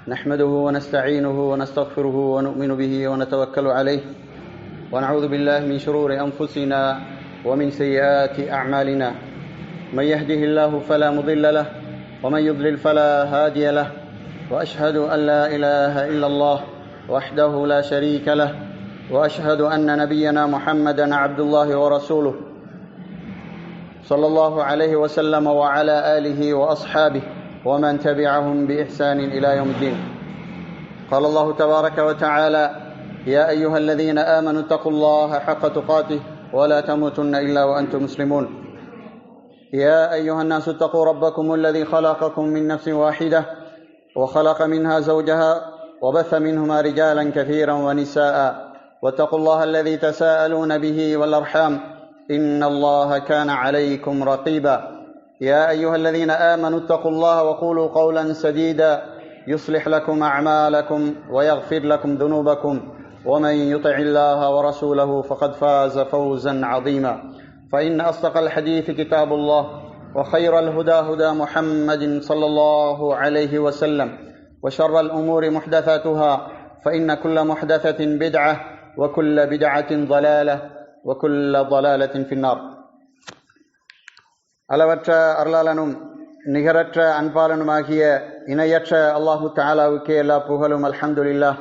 نحمده ونستعينه ونستغفره ونؤمن به ونتوكل عليه ونعوذ بالله من شرور أنفسنا ومن سيئات أعمالنا من يهده الله فلا مضل له ومن يضلل فلا هادي له وأشهد أن لا إله إلا الله وحده لا شريك له وأشهد أن نبينا محمدا عبد الله ورسوله صلى الله عليه وسلم وعلى آله وأصحابه ومن تبعهم بإحسان إلى يوم الدين. قال الله تبارك وتعالى: يا أيها الذين آمنوا اتقوا الله حق تقاته ولا تموتن إلا وأنتم مسلمون. يا أيها الناس اتقوا ربكم الذي خلقكم من نفس واحدة وخلق منها زوجها وبث منهما رجالا كثيرا ونساء واتقوا الله الذي تساءلون به والأرحام إن الله كان عليكم رقيبا. يا أيها الذين آمنوا اتقوا الله وقولوا قولا سديدا يصلح لكم أعمالكم ويغفر لكم ذنوبكم ومن يطع الله ورسوله فقد فاز فوزا عظيما. فإن أصدق الحديث كتاب الله وخير الهدى هدى محمد صلى الله عليه وسلم وشر الأمور محدثاتها فإن كل محدثة بدعة وكل بدعة ضلالة وكل ضلالة في النار. அளவற்ற அருளாளனும் நிகரற்ற அன்பாளனுமாகிய இணையற்ற அல்லாஹு தஆலாவுக்கே எல்லா புகழும். அல்ஹம்துலில்லாஹ்.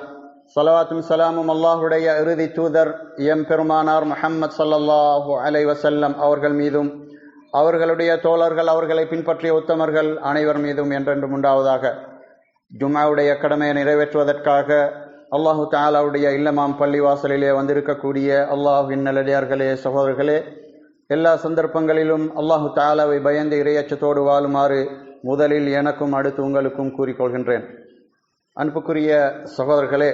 ஸலவாத்தும் ஸலாமும் அல்லாஹுடைய இறுதி தூதர் எம் பெருமானார் முஹம்மது ஸல்லல்லாஹு அலைஹி வஸல்லம் அவர்கள் மீதும் அவர்களுடைய தோழர்கள் அவர்களை பின்பற்றிய உத்தமர்கள் அனைவர் மீதும் என்றென்றும் உண்டாவதாக. ஜும்ஆவுடைய கடமையை நிறைவேற்றுவதற்காக அல்லாஹு தஆலாவுடைய இல்லமாம் பள்ளிவாசலிலே வந்திருக்கக்கூடிய அல்லாஹ்வின் நல்லடியார்களே, சகோதரர்களே, எல்லா சந்தர்ப்பங்களிலும் அல்லாஹு தஆலாவை பயந்து இறையச்சத்தோடு வாழுமாறு முதலில் எனக்கும் அடுத்து உங்களுக்கும் கூறிக்கொள்கின்றேன். அன்புக்குரிய சகோதரர்களே,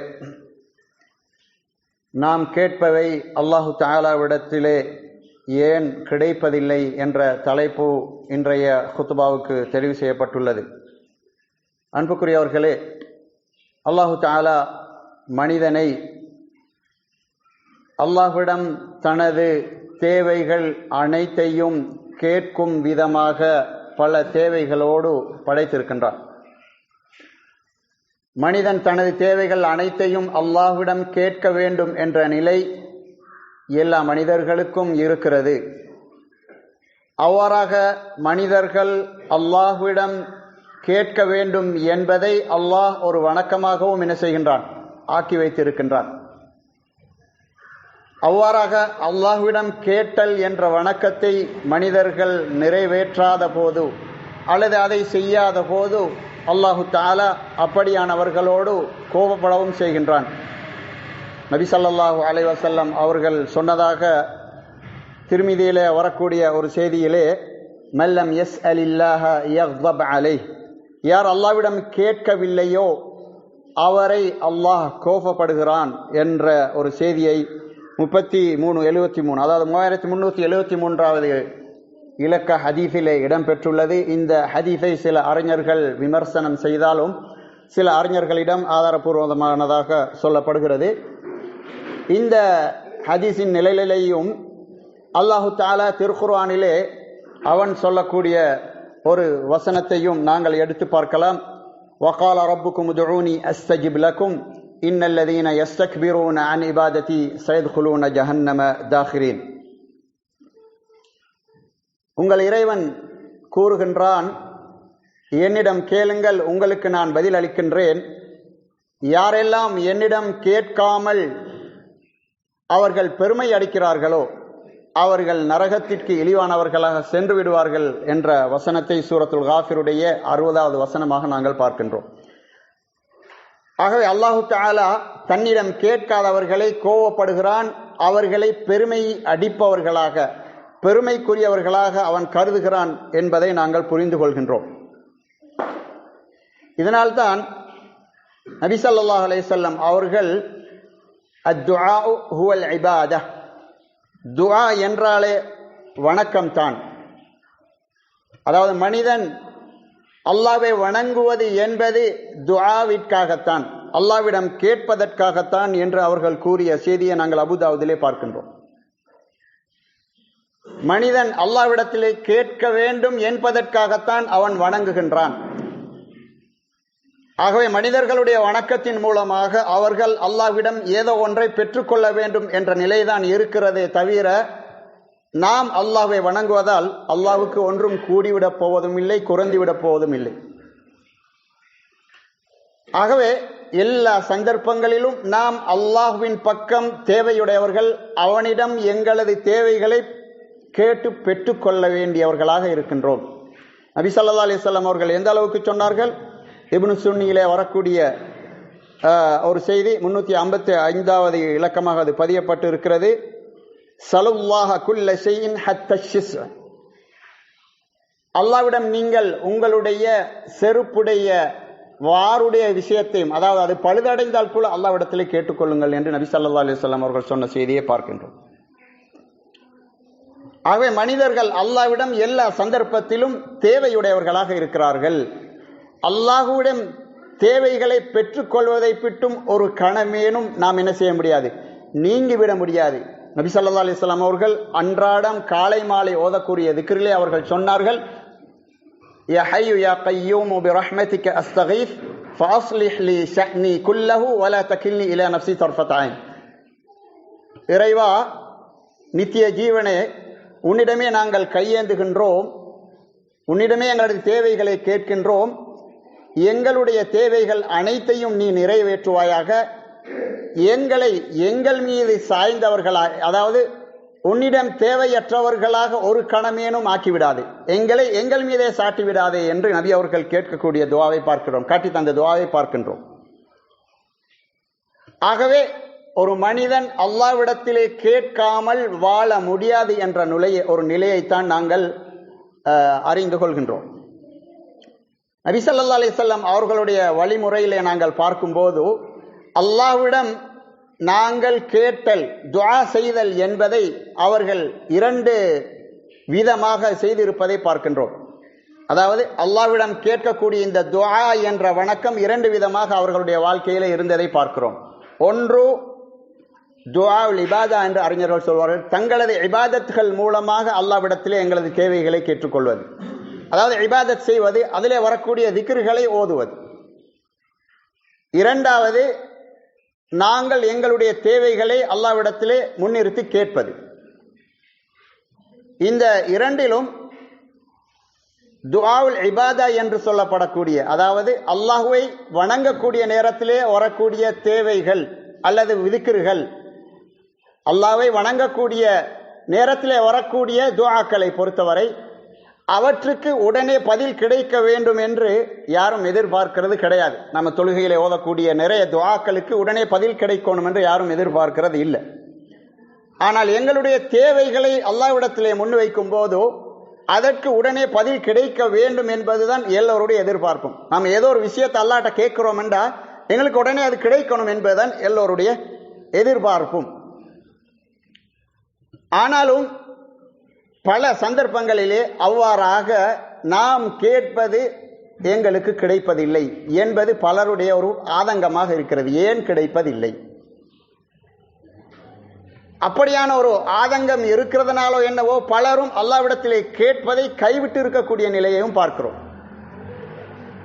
நாம் கேட்பவை அல்லாஹு தஆலாவிடத்திலே ஏன் கிடைப்பதில்லை என்ற தலைப்பு இன்றைய குத்பாவுக்கு தெரிவு செய்யப்பட்டுள்ளது. அன்புக்குரியவர்களே, அல்லாஹு தஆலா மனிதனை அல்லாஹ்விடம் தனது தேவைகள் அனைத்தையும் கேட்கும் விதமாக பல தேவைகளோடு படைத்திருக்கின்றான். மனிதன் தனது தேவைகள் அனைத்தையும் அல்லாஹ்விடம் கேட்க வேண்டும் என்ற நிலை எல்லா மனிதர்களுக்கும் இருக்கிறது. அவ்வாறாக மனிதர்கள் அல்லாஹ்விடம் கேட்க வேண்டும் என்பதை அல்லாஹ் ஒரு வணக்கமாகவும் என்ன செய்கின்றான், ஆக்கி வைத்திருக்கின்றான். அவ்வாறாக அல்லாஹ்விடம் கேட்டல் என்ற வணக்கத்தை மனிதர்கள் நிறைவேற்றாத போது அல்லது அதை செய்யாத போது அல்லாஹு தஆலா அப்படியானவர்களோடு கோபப்படவும் செய்கின்றான். நபி ஸல்லல்லாஹு அலைஹி வஸல்லம் அவர்கள் சொன்னதாக திர்மிதியிலே வரக்கூடிய ஒரு செய்தியிலே, மல்லம் யஸ்அலில்லாஹ யக்தப் அலைஹ், யார் அல்லாஹ்விடம் கேட்கவில்லையோ அவரை அல்லாஹ் கோபப்படுகிறான் என்ற ஒரு செய்தியை 3373 அதாவது 3373வது இலக்க ஹதீஸிலே இடம்பெற்றுள்ளது. இந்த ஹதீஸை சில அறிஞர்கள் விமர்சனம் செய்தாலும் சில அறிஞர்களிடம் ஆதாரபூர்வமானதாக சொல்லப்படுகிறது. இந்த ஹதீஸின் நிலையிலேயும் அல்லாஹு தஆலா திருக்குர்ஆனிலே அவன் சொல்லக்கூடிய ஒரு வசனத்தையும் நாங்கள் எடுத்து பார்க்கலாம். வகால ரப்புக்கும் உதுஊனி அஸ்தஜிப் லக்கும் இன்னல்லதீன யஸ்தக்பிரூன அன் இபாததி சயத்குலூன ஜஹன்னம தாகிரீன். உங்கள் இறைவன் கூறுகின்றான், என்னிடம் கேளுங்கள், உங்களுக்கு நான் பதில் அளிக்கின்றேன். யாரெல்லாம் என்னிடம் கேட்காமல் அவர்கள் பெருமை அடிக்கிறார்களோ அவர்கள் நரகத்திற்கு இழிவானவர்களாக சென்று விடுவார்கள் என்ற வசனத்தை சூரத்துல் காஃபிருடைய 60வது வசனமாக நாங்கள் பார்க்கின்றோம். ஆகவே அல்லாஹு தஆலா தன்னிடம் கேட்காதவர்களை கோபப்படுகிறான். அவர்களை பெருமை அடிப்பவர்களாக, பெருமைக்குரியவர்களாக அவன் கருதுகிறான் என்பதை நாங்கள் புரிந்து கொள்கின்றோம். இதனால்தான் நபி ஸல்லல்லாஹு அலைஹி வஸல்லம் அவர்கள் அத்துஆ ஹுவல் இபாதா, துஆ என்றாலே வணக்கம் தான். அதாவது மனிதன் அல்லாஹ்வை வணங்குவது என்பது துஆவிற்காகத்தான், அல்லாஹ்விடம் கேட்பதற்காகத்தான் என்று அவர்கள் கூறிய செய்தியை நாங்கள் அபூதாவுதிலே பார்க்கின்றோம். மனிதன் அல்லாஹ்விடத்திலே கேட்க வேண்டும் என்பதற்காகத்தான் அவன் வணங்குகின்றான். ஆகவே மனிதர்களுடைய வணக்கத்தின் மூலமாக அவர்கள் அல்லாஹ்விடம் ஏதோ ஒன்றை பெற்றுக்கொள்ள வேண்டும் என்ற நிலைதான் இருக்கிறதே தவிர, நாம் அல்லாஹ்வை வணங்குவதால் அல்லாஹ்வுக்கு ஒன்றும் கூடிவிடப் போவதும் இல்லை, குறைந்துவிடப் போவதும் இல்லை. ஆகவே எல்லா சந்தர்ப்பங்களிலும் நாம் அல்லாஹ்வின் பக்கம் தேவையுடையவர்கள், அவனிடம் எங்களது தேவைகளை கேட்டு பெற்றுக்கொள்ள வேண்டியவர்களாக இருக்கின்றோம். நபி ஸல்லல்லாஹு அலைஹி வஸல்லம் அவர்கள் எந்த அளவுக்கு சொன்னார்கள்? இப்னு சுன்னியிலே வரக்கூடிய ஒரு செய்தி 355வது இலக்கமாக அது பதியப்பட்டு இருக்கிறது. ஸலுல்லாஹ குல்ல ஷைஇன் ஹத்த ஷிஸ். அல்லாஹ்விடம் நீங்கள் உங்களுடைய செருப்புடைய வாருடைய விஷயத்தையும், அதாவது அது பழுதடைந்தால் கூட அல்லாஹ்விடத்திலே கேட்டுக்கொள்ளுங்கள் என்று நபி ஸல்லல்லாஹு அலைஹி வஸல்லம் அவர்கள் சொன்ன செய்தியை பார்க்கின்றோம். ஆகவே மனிதர்கள் அல்லாஹ்விடம் எல்லா சந்தர்ப்பத்திலும் தேவையுடையவர்களாக இருக்கிறார்கள். அல்லாஹ்விடம் தேவைகளை பெற்றுக்கொள்வதை விட்டும் ஒரு கணமேனும் நாம் என்ன செய்ய முடியாது, நீங்கிவிட முடியாது. நபி ஸல்லல்லாஹு அலைஹி வஸல்லம் அவர்கள் அன்றாடம் காலை மாலை ஓதக்கூடிய திக்ரிலே அவர்கள் சொன்னார்கள், யா ஹய்யு யா கய்யூமு பிரஹ்மதிக அஸ்தகீஸ் ஃபஅஸ்லிஹ் லி ஷஅனி குல்லஹு வலா தகில்னி இலா நஃப்ஸி தர்ஃபத ஐன். இறைவா, நித்திய ஜீவனே, உன்னிடமே நாங்கள் கையேந்துகின்றோம், உன்னிடமே எங்களது தேவைகளை கேட்கின்றோம், எங்களுடைய தேவைகள் அனைத்தையும் நீ நிறைவேற்றுவாயாக, எங்களை எங்கள் மீது சாய்ந்தவர்களாக, அதாவது உன்னிடம் தேவையற்றவர்களாக ஒரு கணமேனும் ஆக்கிவிடாது, எங்களை எங்கள் மீதே சாட்டிவிடாதே என்று நபி அவர்கள் கேட்கக்கூடிய துஆவை பார்க்கிறோம், காட்டி தந்த துஆவை பார்க்கின்றோம். ஆகவே ஒரு மனிதன் அல்லாஹ்விடத்திலே கேட்காமல் வாழ முடியாது என்ற ஒரு நிலையைத்தான் நாங்கள் அறிந்து கொள்கின்றோம். நபி ஸல்லல்லாஹு அலைஹி வஸல்லம் அவர்களுடைய வழிமுறையிலே நாங்கள் பார்க்கும்போது அல்லாஹ்விடம் நாங்கள் கேட்டல், துஆ செய்தல் என்பதை அவர்கள் 2 விதமாக செய்திருப்பதை பார்க்கின்றோம். அதாவது அல்லாஹ்விடம் கேட்கக்கூடிய இந்த துஆ என்ற வணக்கம் 2 விதமாக அவர்களுடைய வாழ்க்கையிலே இருந்ததை பார்க்கிறோம். ஒன்று துஆஉல் இபாதா என்று அறிஞர்கள் சொல்வார்கள், தங்களது இபாதத்துகள் மூலமாக அல்லாஹ்விடத்திலே எங்களது தேவைகளை கேட்டுக்கொள்வது, அதாவது இபாதத் செய்வது, அதிலே வரக்கூடிய திக்ர்களை ஓதுவது. இரண்டாவது, நாங்கள் எங்களுடைய தேவைகளை அல்லாஹ்விடத்திலே முன்னிறுத்தி கேட்பது. இந்த 2லும் துஆஉல் இபாதா என்று சொல்லப்படக்கூடிய, அதாவது அல்லாஹ்வை வணங்கக்கூடிய நேரத்திலே வரக்கூடிய தேவைகள் அல்லது விதிக்ர்கள், அல்லாஹ்வை வணங்கக்கூடிய நேரத்திலே வரக்கூடிய துஆக்களை பொறுத்தவரை அவற்றுக்கு உடனே பதில் கிடைக்க வேண்டும் என்று யாரும் எதிர்பார்க்கிறது கிடையாது. நம்ம தொழுகையிலே ஓதக்கூடிய நிறைய துஆக்களுக்கு உடனே பதில் கிடைக்கணும் என்று யாரும் எதிர்பார்க்கிறது இல்லை. ஆனால் எங்களுடைய தேவைகளை அல்லாஹ்விடத்திலே முன்வைக்கும் போது அதற்கு உடனே பதில் கிடைக்க வேண்டும் என்பதுதான் எல்லோருடைய எதிர்பார்ப்பும். நாம் ஏதோ ஒரு விஷயத்தை அல்லாஹ்ட்ட கேட்கிறோம் என்றால் எங்களுக்கு உடனே அது கிடைக்கணும் என்பதுதான் எல்லோருடைய எதிர்பார்ப்பும். ஆனாலும் பல சந்தர்ப்பங்களிலே அவ்வாறாக நாம் கேட்பது எங்களுக்கு கிடைப்பதில்லை என்பது பலருடைய ஒரு ஆதங்கமாக இருக்கிறது. ஏன் கிடைப்பதில்லை? அப்படியான ஒரு ஆதங்கம் இருக்கிறதுனாலோ என்னவோ பலரும் அல்லாஹ்விடத்திலே கேட்பதை கைவிட்டு இருக்கக்கூடிய நிலையையும் பார்க்கிறோம்.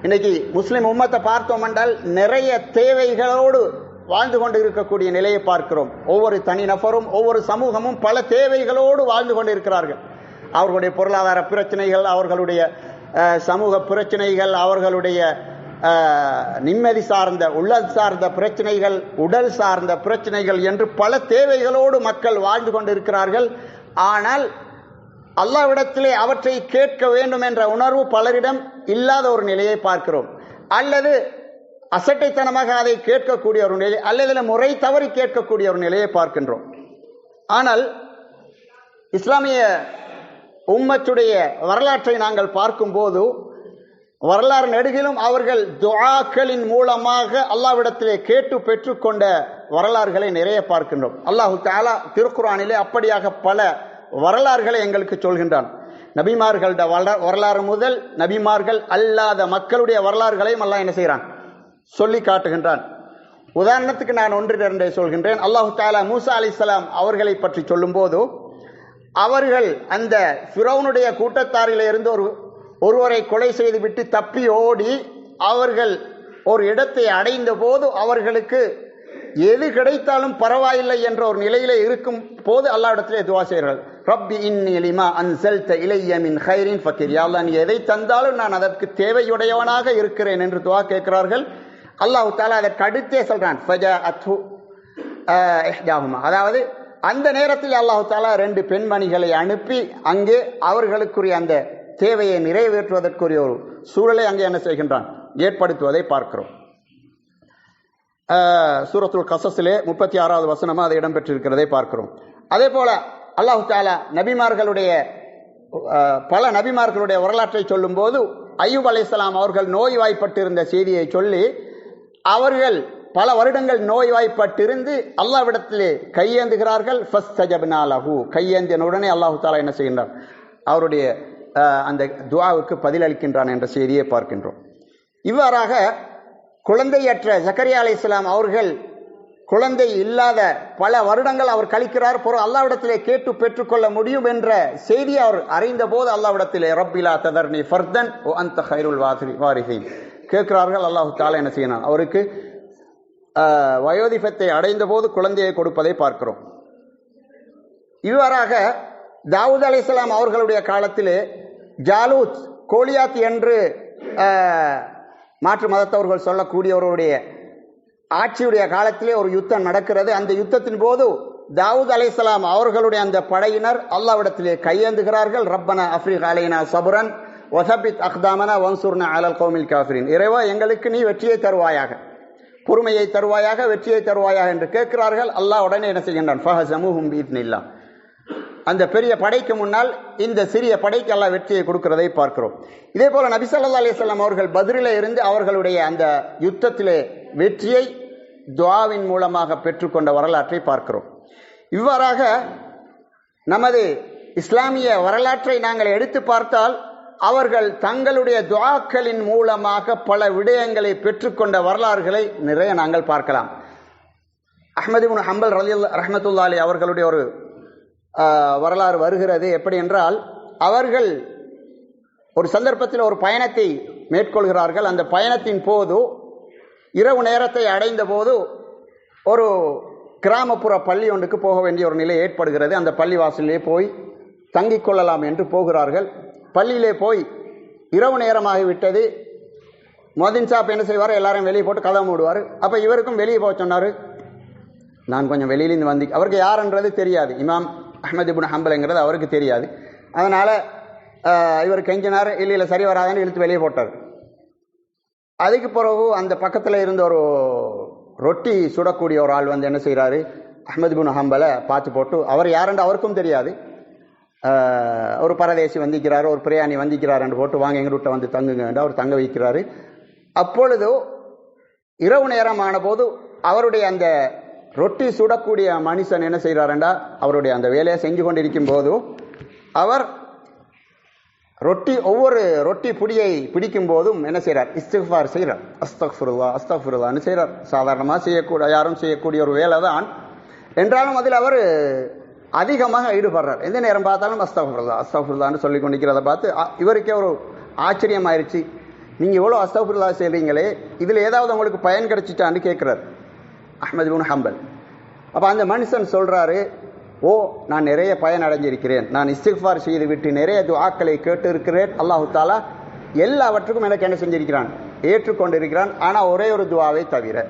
இன்னைக்கு முஸ்லிம் உம்மத்தை பார்த்தோம் என்றால் நிறைய தேவைகளோடு வாழ்ந்து கொண்டு இருக்கக்கூடிய நிலையை பார்க்கிறோம். ஒவ்வொரு தனிநபரும் ஒவ்வொரு சமூகமும் பல தேவைகளோடு வாழ்ந்து கொண்டு இருக்கிறார்கள். அவர்களுடைய பொருளாதார பிரச்சனைகள், அவர்களுடைய சமூக பிரச்சனைகள், அவர்களுடைய நிம்மதி சார்ந்த உள்ளம் சார்ந்த பிரச்சனைகள், உடல் சார்ந்த பிரச்சனைகள் என்று பல தேவைகளோடு மக்கள் வாழ்ந்து கொண்டிருக்கிறார்கள். ஆனால் அல்லாஹ்விடத்திலே அவற்றை கேட்க வேண்டும் என்ற உணர்வு பலரிடம் இல்லாத ஒரு நிலையை பார்க்கிறோம். அல்லது அசட்டைத்தனமாக அதை கேட்கக்கூடிய ஒரு நிலை, அல்லது முறை தவறி கேட்கக்கூடிய ஒரு நிலையை பார்க்கின்றோம். ஆனால் இஸ்லாமிய உம்மத்துடைய வரலாற்றை நாங்கள் பார்க்கும்போது வரலாறு நெடுகிலும் அவர்கள் துஆக்களின் மூலமாக அல்லாஹ்விடத்திலே கேட்டு பெற்றுக்கொண்ட வரலாறுகளை நிறைய பார்க்கின்றோம். அல்லாஹு தஆலா திருக்குர்ஆனிலே அப்படியாக பல வரலாறுகளை எங்களுக்கு சொல்கின்றான். நபிமார்கள்ட வரலாறு முதல் நபிமார்கள் அல்லாத மக்களுடைய வரலாறுகளையும் அல்லாஹ் என்ன செய்கிறான், சொல்லி காட்டுகின்றான். உதாரணத்துக்கு நான் 1-2 சொல்கின்றேன். அல்லாஹு தஆலா மூசா அலைஹிஸ்ஸலாம் அவர்களை பற்றி சொல்லும் போது அவர்கள் அந்த ஃபிரௌனுடைய கூட்டத்தாரிலே இருந்து ஒருவரை கொலை செய்துவிட்டு தப்பி ஓடி அவர்கள் ஒரு இடத்தை அடைந்த போது அவர்களுக்கு எது கிடைத்தாலும் பரவாயில்லை என்ற ஒரு நிலையில இருக்கும் போது அல்லாஹ்விடத்திலே துஆ செய்கிறார்கள். ரப்பி இன்னி லிமா அன்ஸல்த இலைய மின் கைரின் ஃபக்கீர். யா அல்லாஹ், நீ எதை தந்தாலும் நான் அதற்கு தேவையுடையவனாக இருக்கிறேன் என்று துஆ கேட்கிறார்கள். அல்லாஹ் தஆலா அதற்கு அடுத்தே சொல்றான், ஃபஜாஅத்து இஹ்தாஹுமா. அதாவது அந்த நேரத்தில் அல்லாஹ் தஆலா 2 பெண்மணிகளை அனுப்பி அங்கே அவர்களுக்குரிய அந்த தேவையை நிறைவேற்றுவதற்குரிய ஒரு சூழலை அங்கே என்ன செய்கின்றான், ஏற்படுத்துவதை பார்க்கிறோம். சூரத்துல் கஸஸிலே 36வது வசனமா அது இடம்பெற்றிருக்கிறதை பார்க்கிறோம். அதே போல அல்லாஹ் தஆலா நபிமார்களுடைய பல நபிமார்களுடைய வரலாற்றை சொல்லும் போது அய்யூப் அலைஹிஸ்ஸலாம் அவர்கள் நோய்வாய்ப்பட்டிருந்த செய்தியை சொல்லி, அவர்கள் பல வருடங்கள் நோய்வாய்ப்பட்டிருந்து அல்லாஹ்விடத்திலே கையேந்துகிறார்கள். ஃபஸ்தஜப்னா லஹு. கையேந்தின உடனே அல்லாஹ் தஆலா என்ன செய்கின்றார், அவருடைய அந்த துஆவுக்கு பதிலளிக்கின்றான் என்ற செய்தியை பார்க்கின்றோம். இவ்வாறாக குழந்தையற்ற ஜக்கரியா அலைஹிஸ்ஸலாம் அவர்கள் குழந்தை இல்லாத பல வருடங்கள் அவர் கழிக்கிறார். அல்லாஹ்விடத்திலே கேட்டு பெற்றுக்கொள்ள முடியும் என்ற செய்தியை அவர் அறிந்த போது அல்லாஹ்விடத்திலே ரப்பிலா ததர்னி ஃபர்தன் வ அன்த கைருல் வாரிஸீன் கேட்கிறார்கள். அல்லாஹ் தஆலா என்ன செய்யணும், அவருக்கு வயோதிபத்தை அடைந்த போது குழந்தையை கொடுப்பதை பார்க்கிறோம். இவ்வாறாக தாவூத் அலைஹிஸ்ஸலாம் அவர்களுடைய காலத்திலே ஜாலூத், கோலியாத் என்று மாற்று மதத்தவர்கள் சொல்லக்கூடியவருடைய ஆட்சியுடைய காலத்திலே ஒரு யுத்தம் நடக்கிறது. அந்த யுத்தத்தின் போது தாவூத் அலைஹிஸ்ஸலாம் அவர்களுடைய அந்த படையினர் அல்லாஹ்விடத்திலே கையேந்துகிறார்கள். ரப்பனா அஃப்ரிக் அலைனா சபுரன் வஸபித் அக்தாமனா வன்சுர்னா அலல் கௌமில் காஃபிரின். இறைவா, எங்களுக்கு நீ வெற்றியை தருவாயாக, பொறுமையை தருவாயாக, வெற்றியை தருவாயாக என்று கேட்கிறார்கள். அல்லாஹ் உடனே என்ன செய்கின்றான், ஃபஹஸமுஹும் பிஇத்னில்லாஹ். அந்த பெரிய படைக்கு முன்னால் இந்த சிறிய படைக்கு அல்லாஹ் வெற்றியை கொடுக்கிறதை பார்க்கிறோம். இதே போல நபி ஸல்லல்லாஹு அலைஹி வஸல்லம் அவர்கள் பத்ரிலே இருந்து அவர்களுடைய அந்த யுத்தத்திலே வெற்றியை துஆவின் மூலமாக பெற்றுக்கொண்ட வரலாற்றை பார்க்கிறோம். இவ்வாறாக நமது இஸ்லாமிய வரலாற்றை நாங்கள் எடுத்து பார்த்தால் அவர்கள் தங்களுடைய துஆக்களின் மூலமாக பல விடயங்களை பெற்றுக்கொண்ட வரலாறுகளை நிறைய நாங்கள் பார்க்கலாம். அஹ்மது இப்னு ஹம்பல் ரஹ்மத்துல்லாஹி அலைஹி அவர்களுடைய ஒரு வரலாறு வருகிறது. எப்படி என்றால், அவர்கள் ஒரு சந்தர்ப்பத்தில் ஒரு பயணத்தை மேற்கொள்கிறார்கள். அந்த பயணத்தின் போது இரவு நேரத்தை அடைந்த போது ஒரு கிராமப்புற பள்ளி ஒன்றுக்கு போக வேண்டிய ஒரு நிலை ஏற்படுகிறது. அந்த பள்ளி வாசலிலே போய் தங்கிக் கொள்ளலாம் என்று போகிறார்கள். பள்ளியிலே போய் இரவு நேரமாகிவிட்டது. முஅத்தின் சாப் என்ன செய்வார், எல்லாரும் வெளியே போட்டு கதவை மூடுவார். அப்போ இவருக்கும் வெளியே போக சொன்னார். நான் கொஞ்சம் வெளியிலேருந்து வந்து, அவருக்கு யாருன்றது தெரியாது, இமாம் அஹ்மது இப்னு ஹம்பல்ங்கிறது அவருக்கு தெரியாது. அதனால் இவர் கெஞ்சினார். இல்லை சரி வராதுன்னு இழுத்து வெளியே போட்டார். அதுக்கு பிறகு அந்த பக்கத்தில் இருந்த ஒரு ரொட்டி சுடக்கூடிய ஒரு ஆள் வந்து என்ன செய்கிறாரு, அஹ்மது இப்னு ஹம்பலை பார்த்து போட்டு, அவர் யாருன்னு அவருக்கும் தெரியாது, ஒரு பரதேசி வந்திக்கிறாரு, ஒரு பிரயாணி வந்திக்கிறார் என்று போட்டு, வாங்க எங்கள் வீட்டை வந்து தங்குங்க என்று அவர் தங்க வைக்கிறாரு. அப்பொழுது இரவு நேரமான போது அவருடைய அந்த ரொட்டி சுடக்கூடிய மனுஷன் என்ன செய்கிறாருண்டா, அவருடைய அந்த வேலையை செஞ்சு கொண்டிருக்கும் போது அவர் ஒவ்வொரு ரொட்டி புடியை பிடிக்கும் போதும் என்ன செய்கிறார், இஸ்திக்ஃபார் செய்கிறார். அஸ்தக்ஃபிருல்லாஹ் அஸ்தக்ஃபிருல்லாஹ்னு செய்கிறார். சாதாரணமாக செய்யக்கூடிய, யாரும் செய்யக்கூடிய ஒரு வேலை தான். என்றாலும் அதில் அவர் அதிகமாக ஈடுபடுறார். எந்த நேரம் பார்த்தாலும் அஸ்தக்ஃபிருல்லாஹ் அஸ்தக்ஃபிருல்லாஹ்னு சொல்லி கொண்டிருக்கிறத பார்த்து இவருக்கே ஒரு ஆச்சரியமாயிருச்சு. நீங்கள் எவ்வளோ அஸ்தக்ஃபிருல்லாஹ் செய்கிறீங்களே, இதில் ஏதாவது உங்களுக்கு பயன் கிடைச்சிட்டான்னு கேட்குறாரு அஹ்மது இப்னு ஹம்பல். அப்போ அந்த மனுஷன் சொல்கிறாரு, ஓ, நான் நிறைய பயன் அடைஞ்சிருக்கிறேன், நான் இஸ்திக்ஃபார் செய்து விட்டு நிறைய துஆக்களை கேட்டு இருக்கிறேன், அல்லாஹு தஆலா எல்லாவற்றுக்கும் எனக்கு என்ன செஞ்சிருக்கிறான், ஏற்றுக்கொண்டிருக்கிறான். ஆனால் ஒரே ஒரு துஆவை தவிர,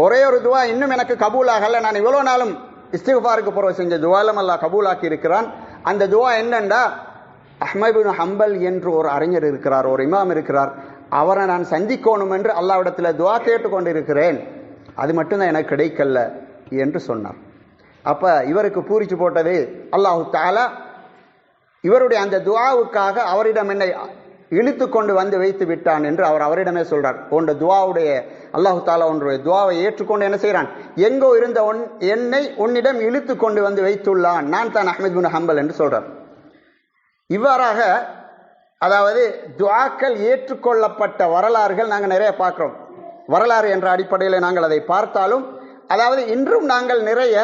ஒரே ஒரு துஆ இன்னும் எனக்கு கபூலாகல. நான் இவ்வளோ நாளும் இஸ்திக்ஃபாருக்கு பிறகு செஞ்ச துஆலும் அல்லாஹ் கபூலாக்கி இருக்கிறான். அந்த துஆ என்னண்டா, அஹ்மது இப்னு ஹம்பல் என்று ஒரு அறிஞர் இருக்கிறார், ஒரு இமாம் இருக்கிறார், அவரை நான் சந்திக்கணும் என்று அல்லாஹ்விடத்தில் துஆ கேட்டுக்கொண்டிருக்கிறேன், அது மட்டும்தான் எனக்கு கிடைக்கல என்று சொன்னார். அப்போ இவருக்கு பூரிச்சு போட்டது, அல்லாஹு தஆலா இவருடைய அந்த துஆவுக்காக அவரிடம் என்னை இழுத்து கொண்டு வந்து வைத்து விட்டான் என்று அவரிடமே சொல்றார். உன் துஆவுடைய அல்லாஹு தஆலா உன்னுடைய துஆவை ஏற்றுக்கொண்டு என்ன செய்கிறான், எங்கோ இருந்த என்னை உன்னிடம் இழுத்து கொண்டு வந்து வைத்துள்ளான், நான் தான் அஹ்மது இப்னு ஹம்பல் என்று சொல்றார். இவ்வாறாக அதாவது துஆக்கள் ஏற்றுக்கொள்ளப்பட்ட வரலாறுகள் நாங்கள் நிறைய பார்க்கிறோம். வரலாறு என்ற அடிப்படையில் நாங்கள் அதை பார்த்தாலும், அதாவது இன்றும் நாங்கள் நிறைய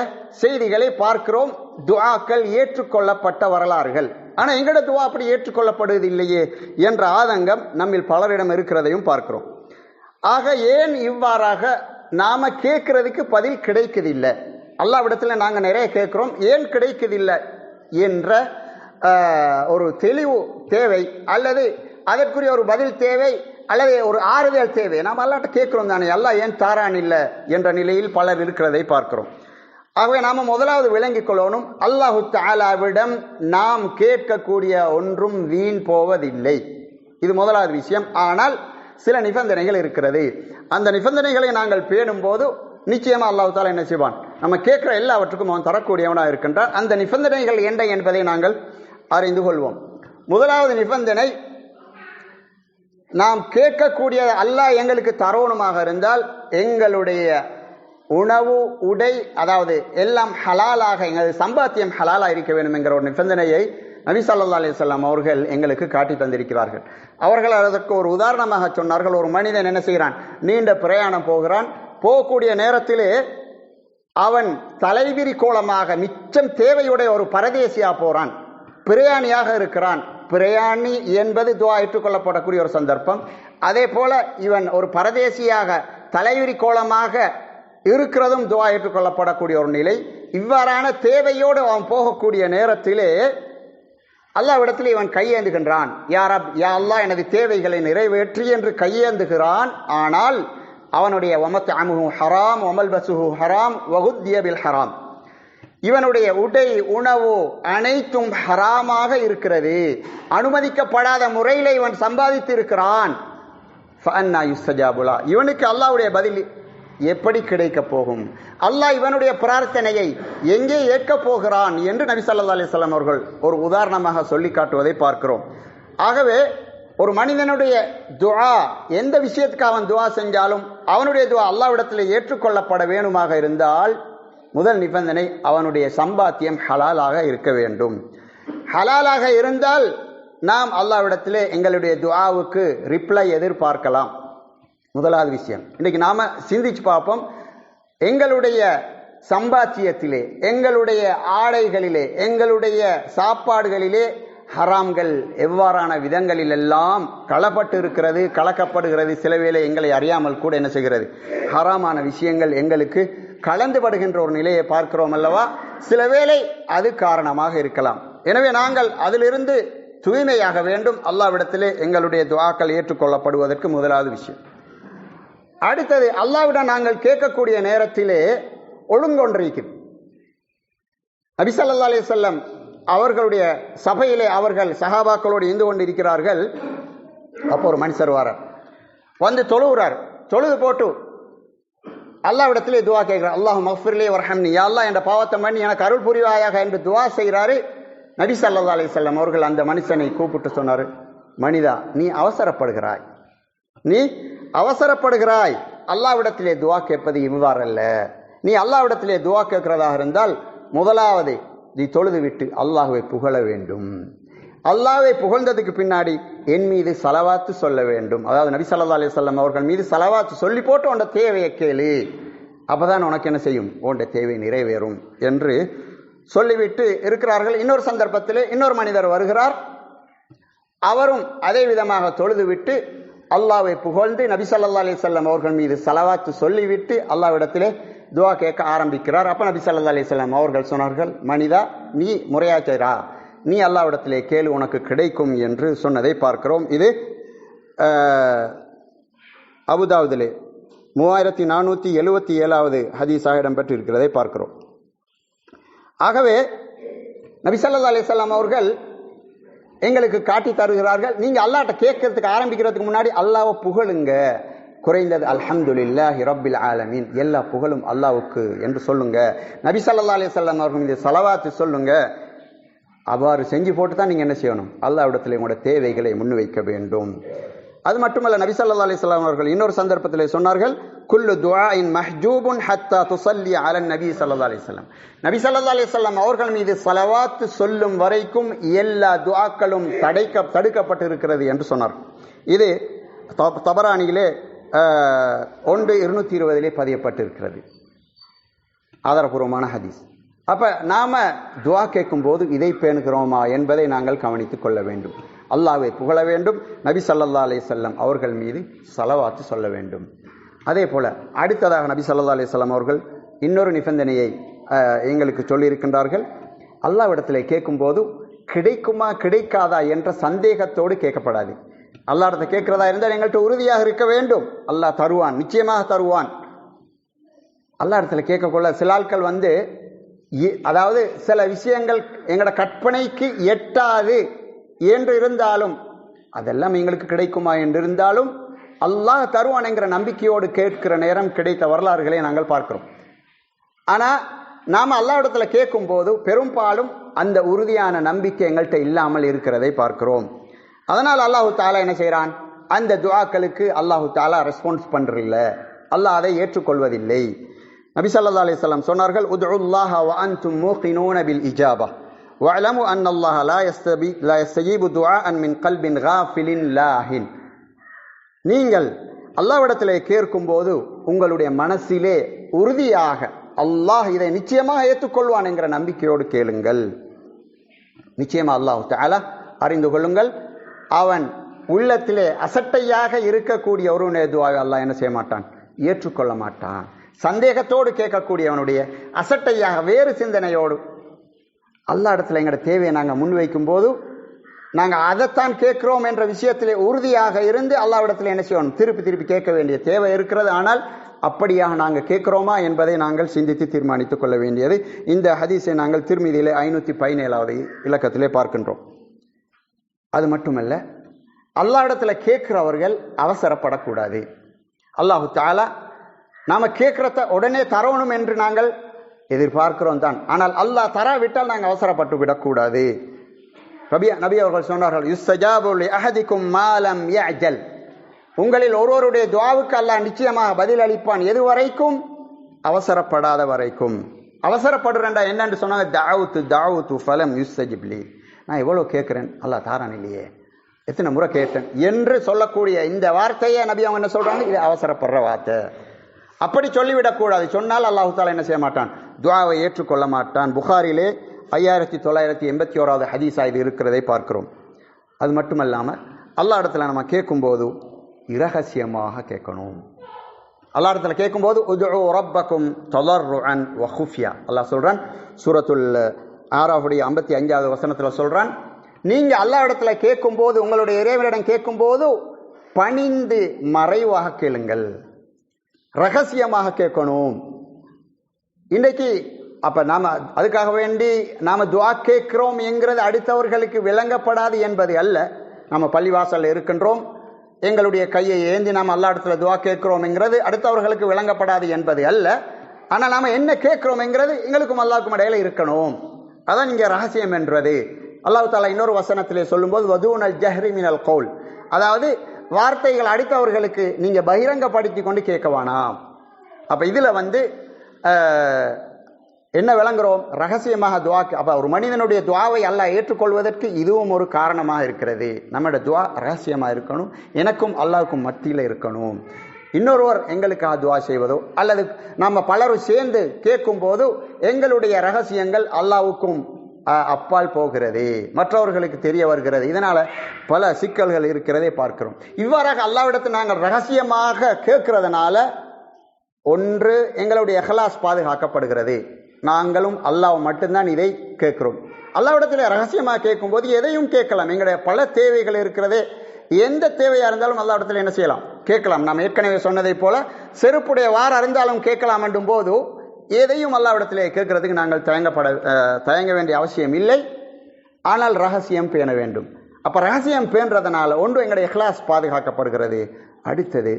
செய்திகளை பார்க்கிறோம், துஆக்கள் ஏற்றுக்கொள்ளப்பட்ட வரலாறுகள். ஆனால் எங்களோட துஆ அப்படி ஏற்றுக்கொள்ளப்படுவது இல்லையே என்ற ஆதங்கம் நம்மில் பலரிடம் இருக்கிறதையும் பார்க்கிறோம். ஆக ஏன் இவ்வாறாக நாம கேட்கறதுக்கு பதில் கிடைக்குதில்லை? அல்லாஹ்விடத்துல நாங்க நிறைய கேட்கிறோம், ஏன் கிடைக்குதில்லை என்ற ஒரு தெளிவு தேவை, அல்லது அதற்குரிய ஒரு பதில் தேவை, அல்லது ஒரு ஆறுதல் தேவை. நாம் அல்லாஹ்ட்ட கேட்கிறோம் தானே, அல்லாஹ் ஏன் தாரான் இல்லை என்ற நிலையில் பலர் இருக்கிறதை பார்க்கிறோம். ஆகவே நாம முதலாவது விளங்கிக் கொள்ளணும், அல்லாஹு தஆலாவிடம் நாம் கேட்கக்கூடிய ஒன்றும் வீண் போவதில்லை. இது முதலாவது விஷயம். ஆனால் சில நிபந்தனைகள் இருக்கிறது. அந்த நிபந்தனைகளை நாங்கள் பேணும் போது நிச்சயமா அல்லாஹ் தஆலா என்ன செய்வான், நம்ம கேட்கிற எல்லாவற்றுக்கும் அவன் தரக்கூடியவனாக இருக்கின்றான். அந்த நிபந்தனைகள் என்ன என்பதை நாங்கள் அறிந்து கொள்வோம். முதலாவது நிபந்தனை, நாம் கேட்கக்கூடிய அல்லாஹ் எங்களுக்கு தரணுமாக இருந்தால் எங்களுடைய உணவு, உடை, அதாவது எல்லாம் ஹலாலாக, எங்களது சம்பாத்தியம் ஹலாலாக இருக்க வேண்டும் என்கிற ஒரு நிபந்தனையை நபி ஸல்லல்லாஹு அலைஹி வஸல்லம் அவர்கள் எங்களுக்கு காட்டி தந்திருக்கிறார்கள். அவர்கள் அதற்கு ஒரு உதாரணமாக சொன்னார்கள். ஒரு மனிதன் என்ன செய்கிறான், நீண்ட பிரயாணம் போகிறான். போகக்கூடிய நேரத்திலே அவன் தலைவிரி கோலமாக மிச்சம் தேவையுடைய ஒரு பரதேசியா போறான், பிரயாணியாக இருக்கிறான். பிரயாணி என்பது துஆ ஏற்றுக்கொள்ளப்படக்கூடிய ஒரு சந்தர்ப்பம். அதே போல இவன் ஒரு பரதேசியாக தலைவிரி கோலமாக இருக்கிறதும் துஆ ஏற்றுக்கொள்ளப்படக்கூடிய ஒரு நிலை. இவ்வாறான தேவையோடு அவன் போகக்கூடிய நேரத்திலே அல்லாஹ்விடத்தில் இவன் கையேந்துகின்றான். யா ரப், யா அல்லாஹ், எனது தேவைகளை நிறைவேற்றி என்று கையேந்துகிறான். ஆனால் அவனுடைய வமத்அமுஹு ஹராம் வமல்பசுஹு ஹராம் வகுத்திய பில் ஹராம், இவனுடைய உடை, உணவு அனைத்தும் ஹராமாக இருக்கிறது. அனுமதிக்கப்படாத முறையில் இவன் சம்பாதித்து இருக்கிறான். ஃபஅன்னா யுஸ்தஜாபு லஹு, இவனுக்கு அல்லாஹ்வுடைய பதில் எப்படி கிடைக்க போகும்? அல்லாஹ் இவனுடைய பிரார்த்தனையை எங்கே ஏற்க போகிறான் என்று நபி ஸல்லல்லாஹு அலைஹி வஸல்லம் அவர்கள் ஒரு உதாரணமாக சொல்லி காட்டுவதை பார்க்கிறோம். ஆகவே ஒரு மனிதனுடைய துஆ, எந்த விஷயத்துக்கு அவன் துஆ செஞ்சாலும் அவனுடைய துஆ அல்லாஹ்விடத்தில் ஏற்றுக்கொள்ளப்பட வேண்டுமாக இருந்தால் முதல் நிபந்தனை, அவனுடைய சம்பாத்தியம் ஹலாலாக இருக்க வேண்டும். ஹலாலாக இருந்தால் நாம் அல்லாஹ்விடத்திலே எங்களுடைய துஆவுக்கு ரிப்ளை எதிர்பார்க்கலாம். முதலாவது விஷயம். இன்னைக்கு நாம சிந்திச்சு பார்ப்போம், எங்களுடைய சம்பாத்தியத்திலே, எங்களுடைய ஆடைகளிலே, எங்களுடைய சாப்பாடுகளிலே ஹராம்கள் எவ்வாறான விதங்களில் எல்லாம் கலப்பட்டு இருக்கிறது, கலக்கப்படுகிறது. சில வேளை எங்களை அறியாமல் கூட என்ன செய்கிறது, ஹராமான விஷயங்கள் எங்களுக்கு கலந்துபடுகின்ற ஒரு நிலையை பார்க்கிறோம் அல்லவா? சில வேளை அது காரணமாக இருக்கலாம். எனவே நாங்கள் அதிலிருந்து தூய்மையாக வேண்டும். அல்லாஹ்விடத்திலே எங்களுடைய துஆக்கள் ஏற்றுக்கொள்ளப்படுவதற்கு முதலாவது விஷயம். அடுத்தது, அல்லாஹ்விடம் நாங்கள் கேட்கக்கூடிய நேரத்திலே ஒழுங்கொன்றிருக்கிறது. நபி ஸல்லல்லாஹு அலைஹி வஸல்லம் அவர்களுடைய சபையிலே அவர்கள் சஹாபாக்களோடு இருந்து கொண்டிருக்கிறார்கள். அப்போ ஒரு மனுஷர் வாரார், வந்து தொழுகிறார். தொழுது போட்டு அல்லாஹ்விடத்திலே துஆ கேட்கிறார். அல்லாஹு மஃபிர்லி வர்ஹம்னி, யா அல்லாஹ் என்ற பாவத்தை மன்னி எனக்கு அருள் புரிவாயாக என்று துஆ செய்கிறாரு. நபி ஸல்லல்லாஹு அலைஹி வஸல்லம் அவர்கள் அந்த மனுஷனை கூப்பிட்டு சொன்னார், மனிதா, நீ அவசரப்படுகிறாய், நீ அவசரப்படுகிறாய். அல்லாஹ்விடத்திலே துஆ கேட்பது இவ்வாறல்ல. நீ அல்லாஹ்விடத்திலே துஆ கேட்கிறதாக இருந்தால் முதலாவது நீ தொழுது விட்டு அல்லாஹ்வை புகழ வேண்டும். அல்லாஹ்வை புகழ்ந்ததுக்கு பின்னாடி என் மீது ஸலவாத்து சொல்ல வேண்டும். அதாவது நபி ஸல்லல்லாஹு அலைஹி வஸல்லம் அவர்கள் மீது ஸலவாத்து சொல்லி போட்டு உன்ட தேவையை கேளு, அப்பதான் உனக்கு என்ன செய்யும், உன்ட தேவை நிறைவேறும் என்று சொல்லிவிட்டு இருக்கிறார்கள். இன்னொரு சந்தர்ப்பத்திலே இன்னொரு மனிதர் வருகிறார். அவரும் அதே விதமாக தொழுது விட்டு அல்லாஹ்வை புகழ்ந்து நபி ஸல்லல்லாஹு அலைஹி வஸல்லம் அவர்கள் மீது ஸலவாத்து சொல்லிவிட்டு அல்லாஹ்விடத்திலே துஆ கேட்க ஆரம்பிக்கிறார். அப்ப நபி ஸல்லல்லாஹு அலைஹி வஸல்லம் அவர்கள் சொன்னார்கள், மனிதா, நீ முறையாச்சரா, நீ அல்லாஹ்விடத்திலே கேளு, உனக்கு கிடைக்கும் என்று சொன்னதை பார்க்கிறோம். இது அபுதாவுதிலே 3477வது ஹதீஸாக இடம்பெற்று இருக்கிறதை பார்க்கிறோம். ஆகவே நபி ஸல்லல்லாஹு அலைஹி வஸல்லம் அவர்கள் எங்களுக்கு காட்டி தருகிறார்கள், நீங்க அல்லாஹ்ட்ட கேட்கறதுக்கு ஆரம்பிக்கிறதுக்கு முன்னாடி அல்லாஹ்வை புகழுங்க. குறைந்தது அல்ஹம்துலில்லாஹி ரப்பில் ஆலமீன், எல்லா புகழும் அல்லாஹ்வுக்கு என்று சொல்லுங்க. நபி ஸல்லல்லாஹு அலைஹி வஸல்லம் அவர்கள் மீது ஸலவாத்து சொல்லுங்க. அவ்வாறு செஞ்சு போட்டு தான் நீங்க என்ன செய்யணும், அல்லாஹ்விடத்தில் உங்களுடைய தேவைகளை முன்வைக்க வேண்டும். அது மட்டுமல்ல, நபி ஸல்லல்லாஹு அலைஹி வஸல்லம் அவர்கள் இன்னொரு சந்தர்ப்பத்தில் சொன்னார்கள், குல்லு துஆஇன் மஹ்ஜூபுன் ஹத்தா துஸல்லி அலன் நபி ஸல்லல்லாஹு அலைஹி வஸல்லம். நபி ஸல்லல்லாஹு அலைஹி வஸல்லம் அவர்கள் மீது ஸலவாத் சொல்லும் வரைக்கும் எல்லா துஆக்களும் தடுக்கப்பட்டு இருக்கிறது என்று சொன்னார். இது தபரானியிலே 1220 பதியப்பட்டிருக்கிறது, ஆதாரபூர்வமான ஹதீஸ். அப்ப நாம துஆ கேட்கும் போது இதை பேணுகிறோமா என்பதை நாங்கள் கவனித்துக் கொள்ள வேண்டும். அல்லாஹ்வை புகழ வேண்டும், நபி ஸல்லல்லாஹு அலைஹி வஸல்லம் அவர்கள் மீது ஸலவாத்து சொல்ல வேண்டும். அதே போல அடுத்ததாக நபி ஸல்லல்லாஹு அலைஹி வஸல்லம் அவர்கள் இன்னொரு நிபந்தனையை எங்களுக்கு சொல்லியிருக்கின்றார்கள். அல்லாஹ்விடத்தில் கேட்கும்போது கிடைக்குமா கிடைக்காதா என்ற சந்தேகத்தோடு கேட்கப்படாது. அல்லாஹ்விடத்தை கேட்கிறதா இருந்தால் எங்கள்கிட்ட உறுதியாக இருக்க வேண்டும், அல்லாஹ் தருவான், நிச்சயமாக தருவான். அல்லாஹ்விடத்தில் கேட்கக்குள்ள சில ஆட்கள் அதாவது சில விஷயங்கள் எங்களோட கற்பனைக்கு எட்டாது என்று இருந்தாலும், அதெல்லாம் எங்களுக்கு கிடைக்குமா என்று இருந்தாலும் அல்லாஹ் தருவான் என்கிற நம்பிக்கையோடு கேட்கிற நேரம் கிடைத்த வரலாறுகளை நாங்கள் பார்க்கிறோம். ஆனால் நாம் அல்லாஹ்விடத்தில் கேட்கும் போது பெரும்பாலும் அந்த உறுதியான நம்பிக்கை எங்கள்கிட்ட இல்லாமல் இருக்கிறதை பார்க்கிறோம். அதனால் அல்லாஹு தாலா என்ன செய்கிறான், அந்த துஆக்களுக்கு அல்லாஹு தாலா ரெஸ்பான்ஸ் பண்றதில்ல, அல்லாஹ் அதை ஏற்றுக்கொள்வதில்லை. நபி ஸல்லல்லாஹு அலைஹி வஸல்லம் சொன்னார்கள், உதுல்லாஹ வ அன்தும் மூகினூன பில் இஜாபா வஅலமு அன்னல்லாஹ லா யஸ்தஜீபு துஆஅன் மின் கல்பின் காஃபிலின் லாஹின். நீங்கள் அல்லாஹ்விடத்திலே கேட்கும்போது உங்களுடைய மனசிலே உறுதியாக அல்லாஹ் இதை நிச்சயமாக ஏற்றுக்கொள்வான் என்கிற நம்பிக்கையோடு கேளுங்கள். நிச்சயமா அல்லாஹ் தஆலா அறிந்து கொள்ளுங்கள், அவன் உள்ளத்திலே அசட்டையாக இருக்கக்கூடிய ஒருவனுடைய துஆவை அல்லாஹ் என்ன செய்ய மாட்டான், ஏற்றுக்கொள்ள மாட்டான். சந்தேகத்தோடு கேட்கக்கூடியவனுடைய அசட்டையாக வேறு சிந்தனையோடு அல்லாஹ் இடத்துல எங்களோட தேவையை நாங்கள் முன்வைக்கும் போது நாங்கள் அதைத்தான் கேட்கிறோம் என்ற விஷயத்திலே உறுதியாக இருந்து அல்லாஹ்விடத்தில் என்ன செய்யணும், திருப்பி திருப்பி கேட்க வேண்டிய தேவை இருக்கிறது. ஆனால் அப்படியாக நாங்கள் கேட்கிறோமா என்பதை நாங்கள் சிந்தித்து தீர்மானித்துக் கொள்ள வேண்டியது. இந்த ஹதீஸை நாங்கள் திருமிதியிலே 517வது இலக்கத்திலே பார்க்கின்றோம். அது மட்டுமல்ல, அல்லாஹ்விடத்தில் கேட்கிறவர்கள் அவசரப்படக்கூடாது. அல்லாஹு தஆலா நாம கேட்கிறத உடனே தரணும் என்று நாங்கள் எதிர்பார்க்கிறோம் தான், ஆனால் அல்லாஹ் தராவிட்டால் நாங்கள் அவசரப்பட்டு விடக்கூடாது. நபி அவர்கள் சொன்னார்கள், யுஸ்தஜாபு லி அஹதிக்கும் மா லம் யஅஜல். உங்களில் ஒருவருடைய துஆவுக்கு அல்லாஹ் நிச்சயமாக பதில் அளிப்பான், எது வரைக்கும், அவசரப்படாத வரைக்கும். அவசரப்படுறேன்டா என்னன்னு சொன்னாங்க, தஅவுது ஃபலம் யுஸ்தஜிப் லி. நான் எவ்வளவு கேட்கிறேன், அல்லாஹ் தாரான் இல்லையே, எத்தனை முறை கேட்டேன் என்று சொல்லக்கூடிய இந்த வார்த்தையை நபி அவங்க என்ன சொல்றாங்க, இது அவசரப்படுற வார்த்தை. அப்படி சொல்லிவிடக்கூடாது. சொன்னால் அல்லாஹு தஆலா என்ன செய்ய மாட்டான், துஆவை ஏற்றுக்கொள்ள மாட்டான். புகாரிலே 5981வது ஹதீஸா இது இருக்கிறதை பார்க்கிறோம். அது மட்டுமல்லாமல் அல்லாஹ் இடத்துல நம்ம கேட்கும்போது இரகசியமாக கேட்கணும். அல்லாஹ் இடத்துல கேட்கும்போது உதுஉ ரப்பக்கும் தலர்ருஅன் வ குஃபியா. அல்லாஹ் சொல்றான் சூரத்துல் ஆராஃபுடைய 55வது வசனத்தில் சொல்றான், நீங்க அல்லாஹ் இடத்துல கேட்கும்போது, உங்களுடைய இறைவனிடம் கேட்கும்போது பணிந்து மறைவாக கேளுங்கள், ரகசியமாக கேட்கணும். இன்றைக்கு அப்ப நாம அதுக்காக வேண்டி நாம துஆ கேட்கிறோம் என்கிறது அடுத்தவர்களுக்கு விளங்கப்படாது என்பது அல்ல. நம்ம பள்ளிவாசல்ல இருக்கின்றோம், எங்களுடைய கையை ஏந்தி நாம் அல்லாஹ் இடத்துல துஆ கேட்கிறோம் என்கிறது அடுத்தவர்களுக்கு விளங்கப்படாது என்பது அல்ல. ஆனால் நாம என்ன கேட்கிறோம் என்கிறது எங்களுக்கும் அல்லாஹ்வுக்கும் இடையில இருக்கணும். அதான் இங்கே ரகசியம் என்றது. அல்லாஹ் தஆலா இன்னொரு வசனத்திலே சொல்லும்போது வதூனல் ஜஹ்ரி மினல் கௌல், அதாவது வார்த்தைகள் அடுத்தவர்களுக்கு நீங்க பகிரங்கப்படுத்தி கொண்டு கேட்க வேணாம். அப்ப இதுல என்ன விளங்குறோம், ரகசியமாக துஆ. அப்ப ஒரு மனிதனுடைய துஆவை அல்லாஹ் ஏற்றுக்கொள்வதற்கு இதுவும் ஒரு காரணமாக இருக்கிறது. நம்மளுடைய துஆ ரகசியமாக இருக்கணும், எனக்கும் அல்லாஹ்வுக்கும் மத்தியில் இருக்கணும். இன்னொருவர் எங்களுக்காக துஆ செய்வதோ அல்லது நம்ம பலரும் சேர்ந்து கேட்கும் போது எங்களுடைய ரகசியங்கள் அல்லாஹ்வுக்கும் அப்பால் போகிறது, மற்றவர்களுக்கு தெரிய வருகிறது. இதனால பல சிக்கல்கள் இருக்கிறதை பார்க்கிறோம். இவ்வாறாக அல்லாஹ்விடத்தில் நாங்கள் ரகசியமாக கேட்கிறதுனால ஒன்று எங்களுடைய இஹ்லாஸ் பாதுகாக்கப்படுகிறது. நாங்களும் அல்லாஹ் மட்டும்தான் இதை கேட்கிறோம். அல்லாஹ்விடத்தில் ரகசியமாக கேட்கும் போது எதையும் கேட்கலாம். எங்களுடைய பல தேவைகள் இருக்கிறதே, எந்த தேவையா இருந்தாலும் அல்லாஹ்விடத்தில் என்ன செய்யலாம், கேட்கலாம். நாம் ஏற்கனவே சொன்னதை போல செருப்புடைய வார அறிந்தாலும் கேட்கலாம் என்றும் போது எதையும் அல்லாஹ்விடத்திலே கேட்கறதுக்கு நாங்கள் தயங்க வேண்டிய அவசியம் இல்லை. ஆனால் ரகசியம் பேண வேண்டும். அப்ப ரகசியம் பேணுறதுனால ஒன்று எங்களுடைய இஹ்லாஸ் பாதுகாக்கப்படுகிறது. அடுத்தது,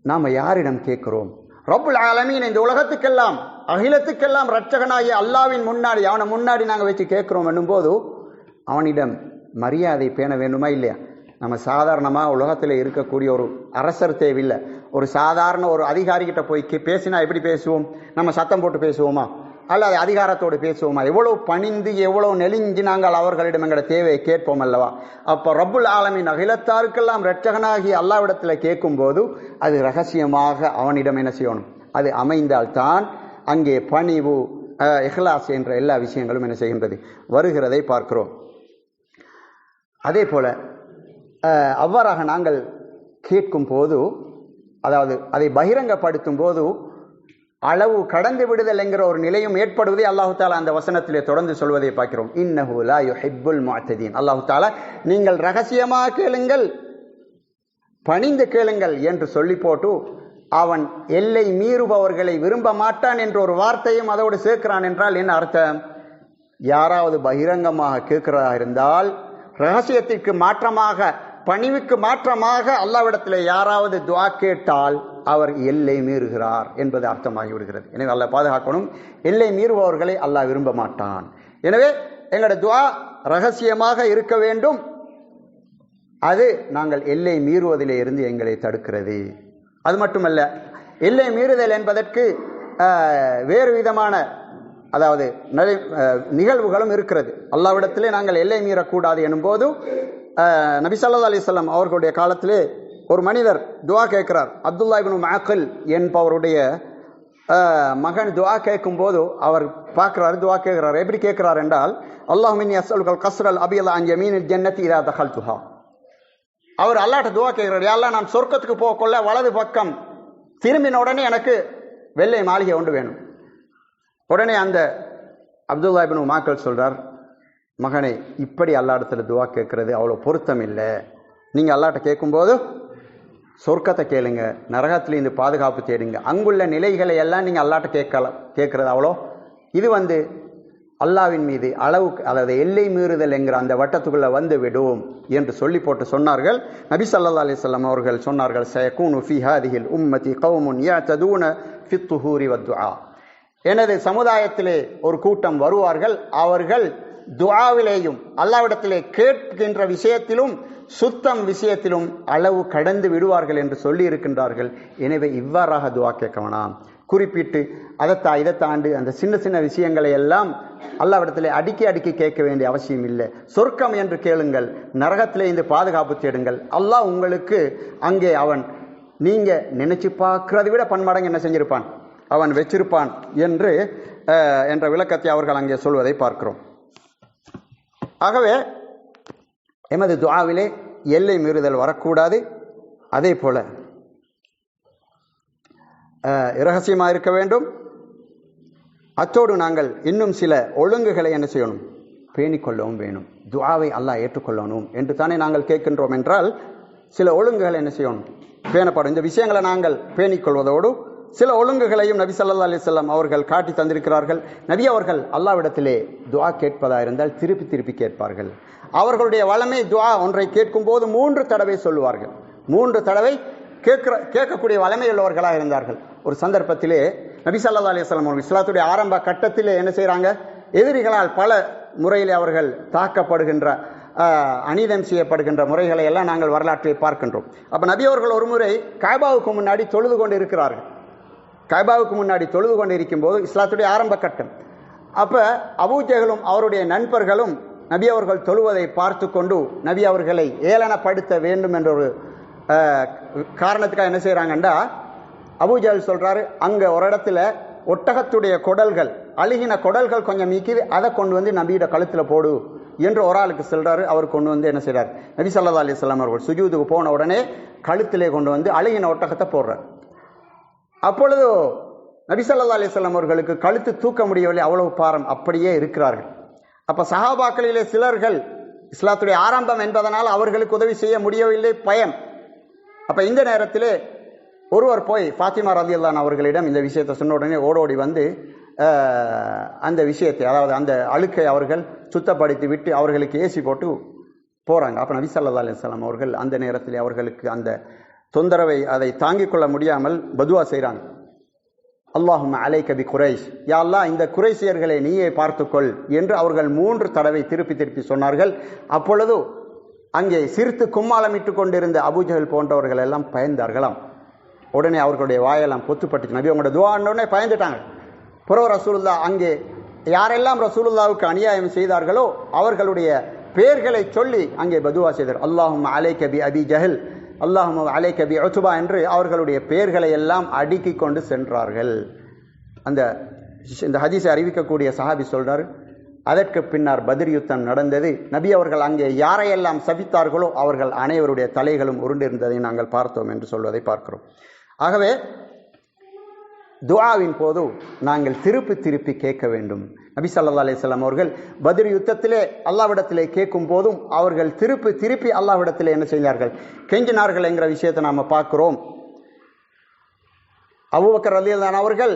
நாம யாரிடம் கேட்கிறோம், ரப்புல் ஆலமீன் இந்த உலகத்துக்கெல்லாம் அகிலத்துக்கெல்லாம் இரட்சகனாகிய அல்லாஹ்வின் முன்னாடி, அவனை முன்னாடி நாங்கள் வச்சு கேட்கிறோம் என்னும் போது அவனிடம் மரியாதை பேண வேண்டுமா இல்லையா? நம்ம சாதாரணமாக உலகத்தில் இருக்கக்கூடிய ஒரு அரசர் தேவையில்லை, ஒரு சாதாரண ஒரு அதிகாரிகிட்ட போய் பேசினா எப்படி பேசுவோம்? நம்ம சத்தம் போட்டு பேசுவோமா அல்லது அதிகாரத்தோடு பேசுவோமா? எவ்வளவு பணிந்து எவ்வளவு நெலிஞ்சு நாங்கள் அவர்களிடம் எங்களோட தேவையை கேட்போம் அல்லவா? அப்போ ரப்புல் ஆலமீன் அகிலத்தாருக்கெல்லாம் இரட்சகனாகி அல்லாஹ்விடத்தில் கேட்கும் போது அது ரகசியமாக அவனிடம் என்ன செய்யணும், அது அமைந்தால்தான் அங்கே பணிவு, இஹ்லாஸ் என்ற எல்லா விஷயங்களும் என்ன செய்கின்றது, வருகிறதை பார்க்கிறோம். அதே போல அவ்வாறாக நாங்கள் கேட்கும் போது, அதாவது அதை பகிரங்கப்படுத்தும் போது அளவு கடந்து விடுதல் என்கிற ஒரு நிலையும் ஏற்படுவதை அல்லாஹு தாலா அந்த வசனத்திலே தொடர்ந்து சொல்வதை பார்க்கிறோம். இன்னஹு லா யுஹிப்புல் முஅ்ததீன். அல்லாஹு தாலா நீங்கள் ரகசியமாக கேளுங்கள், பணிந்து கேளுங்கள் என்று சொல்லி போட்டு அவன் எல்லை மீறுபவர்களை விரும்ப மாட்டான் என்ற ஒரு வார்த்தையும் அதோடு சேர்க்கிறான். என்றால் என்ன அர்த்தம்? யாராவது பகிரங்கமாக கேட்கிறதா இருந்தால், ரகசியத்திற்கு மாற்றமாக, பணிவுக்கு மாற்றமாக அல்லாஹ்விடத்தில் யாராவது துஆ கேட்டால் அவர் எல்லை மீறுகிறார் என்பது அர்த்தமாகிவிடுகிறது. எனவே அல்லாஹ் பாதுகாக்கணும். எல்லை மீறுபவர்களை அல்லாஹ் விரும்ப மாட்டான். எனவே எங்களோட துஆ ரகசியமாக இருக்க வேண்டும். அது நாங்கள் எல்லை மீறுவதிலே இருந்து எங்களை தடுக்கிறது. அது மட்டுமல்ல, எல்லை மீறுதல் என்பதற்கு வேறு விதமான, அதாவது நிகழ்வுகளும் இருக்கிறது. அல்லாஹ்விடத்திலே நாங்கள் எல்லை மீறக்கூடாது எனும்போது, நபி ஸல்லல்லாஹு அலைஹி வஸல்லம் அவர்களுடைய காலத்திலே ஒரு மனிதர் துஆ கேட்கிறார். அப்துல்லா இப்னு மஅக்கில் என்பவருடைய மகன் துஆ கேட்கும் போது அவர் பார்க்கிறார், துஆ கேட்கிறார். எப்படி கேட்கிறார் என்றால், அல்லாஹும்ம இன்னி அஸ்அலுகல் கஸ்ரல் அபியத அன் யமீனில் ஜன்னதி இதா தகல்துஹா. அவர் அல்லாஹ்ட்ட துஆ கேட்கிறார், யா அல்லாஹ், நான் சொர்க்கத்துக்கு போகக்குள்ள வலது பக்கம் திரும்பின உடனே எனக்கு வெள்ளை மாளிகை ஒன்று வேணும். உடனே அந்த அப்துல்லா இப்னு மஅக்கில் சொல்றார், மகனே, இப்படி அல்லாஹ்விடத்தில் துஆ கேட்கறது அவ்வளோ பொருத்தம் இல்லை. நீங்கள் அல்லாஹ்ட்ட கேட்கும்போது சொர்க்கத்தை கேளுங்க, நரகத்திலேருந்து பாதுகாப்பு தேடுங்க. அங்குள்ள நிலைகளை எல்லாம் நீங்கள் அல்லாஹ்ட்ட கேட்கறது அவ்வளோ இது அல்லாஹ்வின் மீது அளவு, அதாவது எல்லை மீறுதல் என்கிற அந்த வட்டத்துக்குள்ளே வந்து விடும் என்று சொல்லி போட்டு சொன்னார்கள். நபி ஸல்லல்லாஹு அலைஹி வஸல்லம் அவர்கள் சொன்னார்கள், சயகூனு ஃபீ ஹாதிஹில் உம்மதி கௌமுன் யஅதூன ஃபித் துஹூரி வத்துஆ. எனது சமுதாயத்திலே ஒரு கூட்டம் வருவார்கள், அவர்கள் துஆவிலேயும் அல்லாஹ்விடத்திலே கேட்கின்ற விஷயத்திலும் சுத்தம் விஷயத்திலும் அளவு கடந்து விடுவார்கள் என்று சொல்லி இருக்கின்றார்கள். எனவே இவ்வாறாக துஆ கேட்க வேணாம். குறிப்பிட்டு இதை தாண்டு அந்த சின்ன சின்ன விஷயங்களை எல்லாம் அல்லாஹ்விடத்திலே அடுக்கி கேட்க வேண்டிய அவசியம் இல்லை. சொர்க்கம் என்று கேளுங்கள், நரகத்திலே இந்த பாதுகாப்பு தேடுங்கள். அல்லாஹ் உங்களுக்கு அங்கே அவன் நீங்க நினைச்சு பார்க்கறதை விட பன்மடங்கு என்ன செஞ்சிருப்பான், அவன் வச்சிருப்பான் என்ற விளக்கத்தை அவர்கள் அங்கே சொல்வதை பார்க்கிறோம். ஆகவே எமது துஆவிலே எல்லை மீறுதல் வரக்கூடாது. அதே போல இரகசியமாக இருக்க வேண்டும். அத்தோடு நாங்கள் இன்னும் சில ஒழுங்குகளை என்ன செய்யணும், பேணிக்கொள்ளவும் வேணும். துஆவை அல்லாஹ் ஏற்றுக்கொள்ளணும் என்று தானே நாங்கள் கேட்கின்றோம் என்றால், சில ஒழுங்குகளை என்ன செய்யணும், பேணப்படும். இந்த விஷயங்களை நாங்கள் பேணிக்கொள்வதோடு சில ஒழுங்குகளையும் நபி ஸல்லல்லாஹு அலைஹி வஸல்லம் அவர்கள் காட்டி தந்திருக்கிறார்கள். நபி அவர்கள் அல்லாஹ்விடத்திலே துஆ கேட்பதா இருந்தால் திருப்பி கேட்பார்கள். அவர்களுடைய வளமை துஆ ஒன்றை கேட்கும் போது 3 தடவை சொல்லுவார்கள். 3 தடவை கேட்கக்கூடிய வளமை உள்ளவர்களாக இருந்தார்கள். ஒரு சந்தர்ப்பத்திலே நபி ஸல்லல்லாஹு அலைஹி வஸல்லம் அவர்கள் இஸ்லாத்துடைய ஆரம்ப கட்டத்திலே என்ன செய்கிறாங்க, எதிரிகளால் பல முறையில் அவர்கள் தாக்கப்படுகின்ற, அநீதம் செய்யப்படுகின்ற முறைகளை எல்லாம் நாங்கள் வரலாற்றை பார்க்கின்றோம். அப்போ நபி அவர்கள் ஒரு முறை காபாவுக்கு முன்னாடி தொழுது கொண்டு இருக்கிறார்கள். காபாவுக்கு முன்னாடி தொழுது கொண்டு இருக்கும் போது இஸ்லாத்துடைய ஆரம்ப கட்டம். அப்போ அபூஜஹலும் அவருடைய நண்பர்களும் நபி அவர்கள் தொழுவதை பார்த்து கொண்டு நபி அவர்களை ஏளனப்படுத்த வேண்டும் என்ற ஒரு காரணத்துக்காக என்ன செய்கிறாங்கண்டா, அபூஜஹல் சொல்றாரு, அங்கே ஒரு இடத்துல ஒட்டகத்துடைய குடல்கள், அழுகின குடல்கள் கொஞ்சம் மீக்கிது, அதை கொண்டு வந்து நபியோட கழுத்தில் போடு என்று ஒரு ஆளுக்கு சொல்றாரு. அவர் கொண்டு வந்து என்ன செய்றார், நபி ஸல்லல்லாஹு அலைஹி வஸல்லம் அவர்கள் சுஜூதுக்கு போன உடனே கழுத்திலே கொண்டு வந்து அழுகின ஒட்டகத்தை போடுறார். அப்பொழுது நபி ஸல்லல்லாஹு அலைஹி வஸல்லம் அவர்களுக்கு கழுத்து தூக்க முடியவில்லை, அவ்வளவு பாரம், அப்படியே இருக்கிறார்கள். அப்ப சஹாபாக்களிலே சிலர்கள் இஸ்லாத்துடைய ஆரம்பம் என்பதனால் அவர்களுக்கு உதவி செய்ய முடியவில்லை, பயம். அப்ப இந்த நேரத்திலே ஒருவர் போய் ஃபாத்திமா ரலியல்லாஹு அன்ஹா அவர்களிடம் இந்த விஷயத்தை சொன்ன உடனே ஓடோடி வந்து அந்த விஷயத்தை, அதாவது அந்த அழுக்கை அவர்கள் சுத்தப்படுத்தி விட்டு அவர்களுக்கு ஏசி போட்டு போறாங்க. அப்ப நபி ஸல்லல்லாஹு அலைஹி வஸல்லம் அவர்கள் அந்த நேரத்தில் அவர்களுக்கு அந்த தொந்தரவை அதை தாங்கிக் கொள்ள முடியாமல் பதுவா செய்கிறாங்க. அல்லாஹும்ம அலைக பி குரைஷ், யா அல்லாஹ் இந்த குரைஷியர்களை நீயே பார்த்துக்கொள் என்று அவர்கள் 3 தடவை திருப்பி சொன்னார்கள். அப்பொழுது அங்கே சிரித்து கும்மாளமிட்டு கொண்டிருந்த அபூஜஹல் போன்றவர்கள் எல்லாம் பயந்தார்களாம். உடனே அவர்களுடைய வாயெல்லாம் பொத்துப்பட்டுச்சு. நபி அவங்களோட துஆன்னே பயந்துட்டாங்க. புரோ ரசூலுல்லாஹ் அங்கே யாரெல்லாம் ரசூலுல்லாவுக்கு அநியாயம் செய்தார்களோ அவர்களுடைய பெயர்களை சொல்லி அங்கே பதுவா செய்தார். அல்லாஹும்ம அலைக பி அபி ஜஹல், அல்லாஹும்ம அலைக பி உத்பா என்று அவர்களுடைய பெயர்களை எல்லாம் அடுக்கி கொண்டு சென்றார்கள். இந்த ஹதீஸை அறிவிக்கக்கூடிய சஹாபி சொல்றார், அதற்கு பின்னர் பத்ர் யுத்தம் நடந்தது. நபி அவர்கள் அங்கே யாரையெல்லாம் சபித்தார்களோ அவர்கள் அனைவருடைய தலைகளும் உருண்டிருந்ததை நாங்கள் பார்த்தோம் என்று சொல்வதை பார்க்கிறோம். ஆகவே துஆவின் போது நாங்கள் திருப்பி கேட்க வேண்டும். நபி ஸல்லல்லாஹு அலைஹி வஸல்லம் அவர்கள் பத்ர் யுத்தத்திலே அல்லாஹ்விடத்திலே கேட்கும் போதும் அவர்கள் திருப்பி அல்லாஹ்விடத்திலே என்ன செய்தார்கள், கெஞ்சினார்கள் என்கிற விஷயத்தை நாம் பார்க்கிறோம். அபூபக்கர் ரலியல்லாஹு அன்ஹு அவர்கள்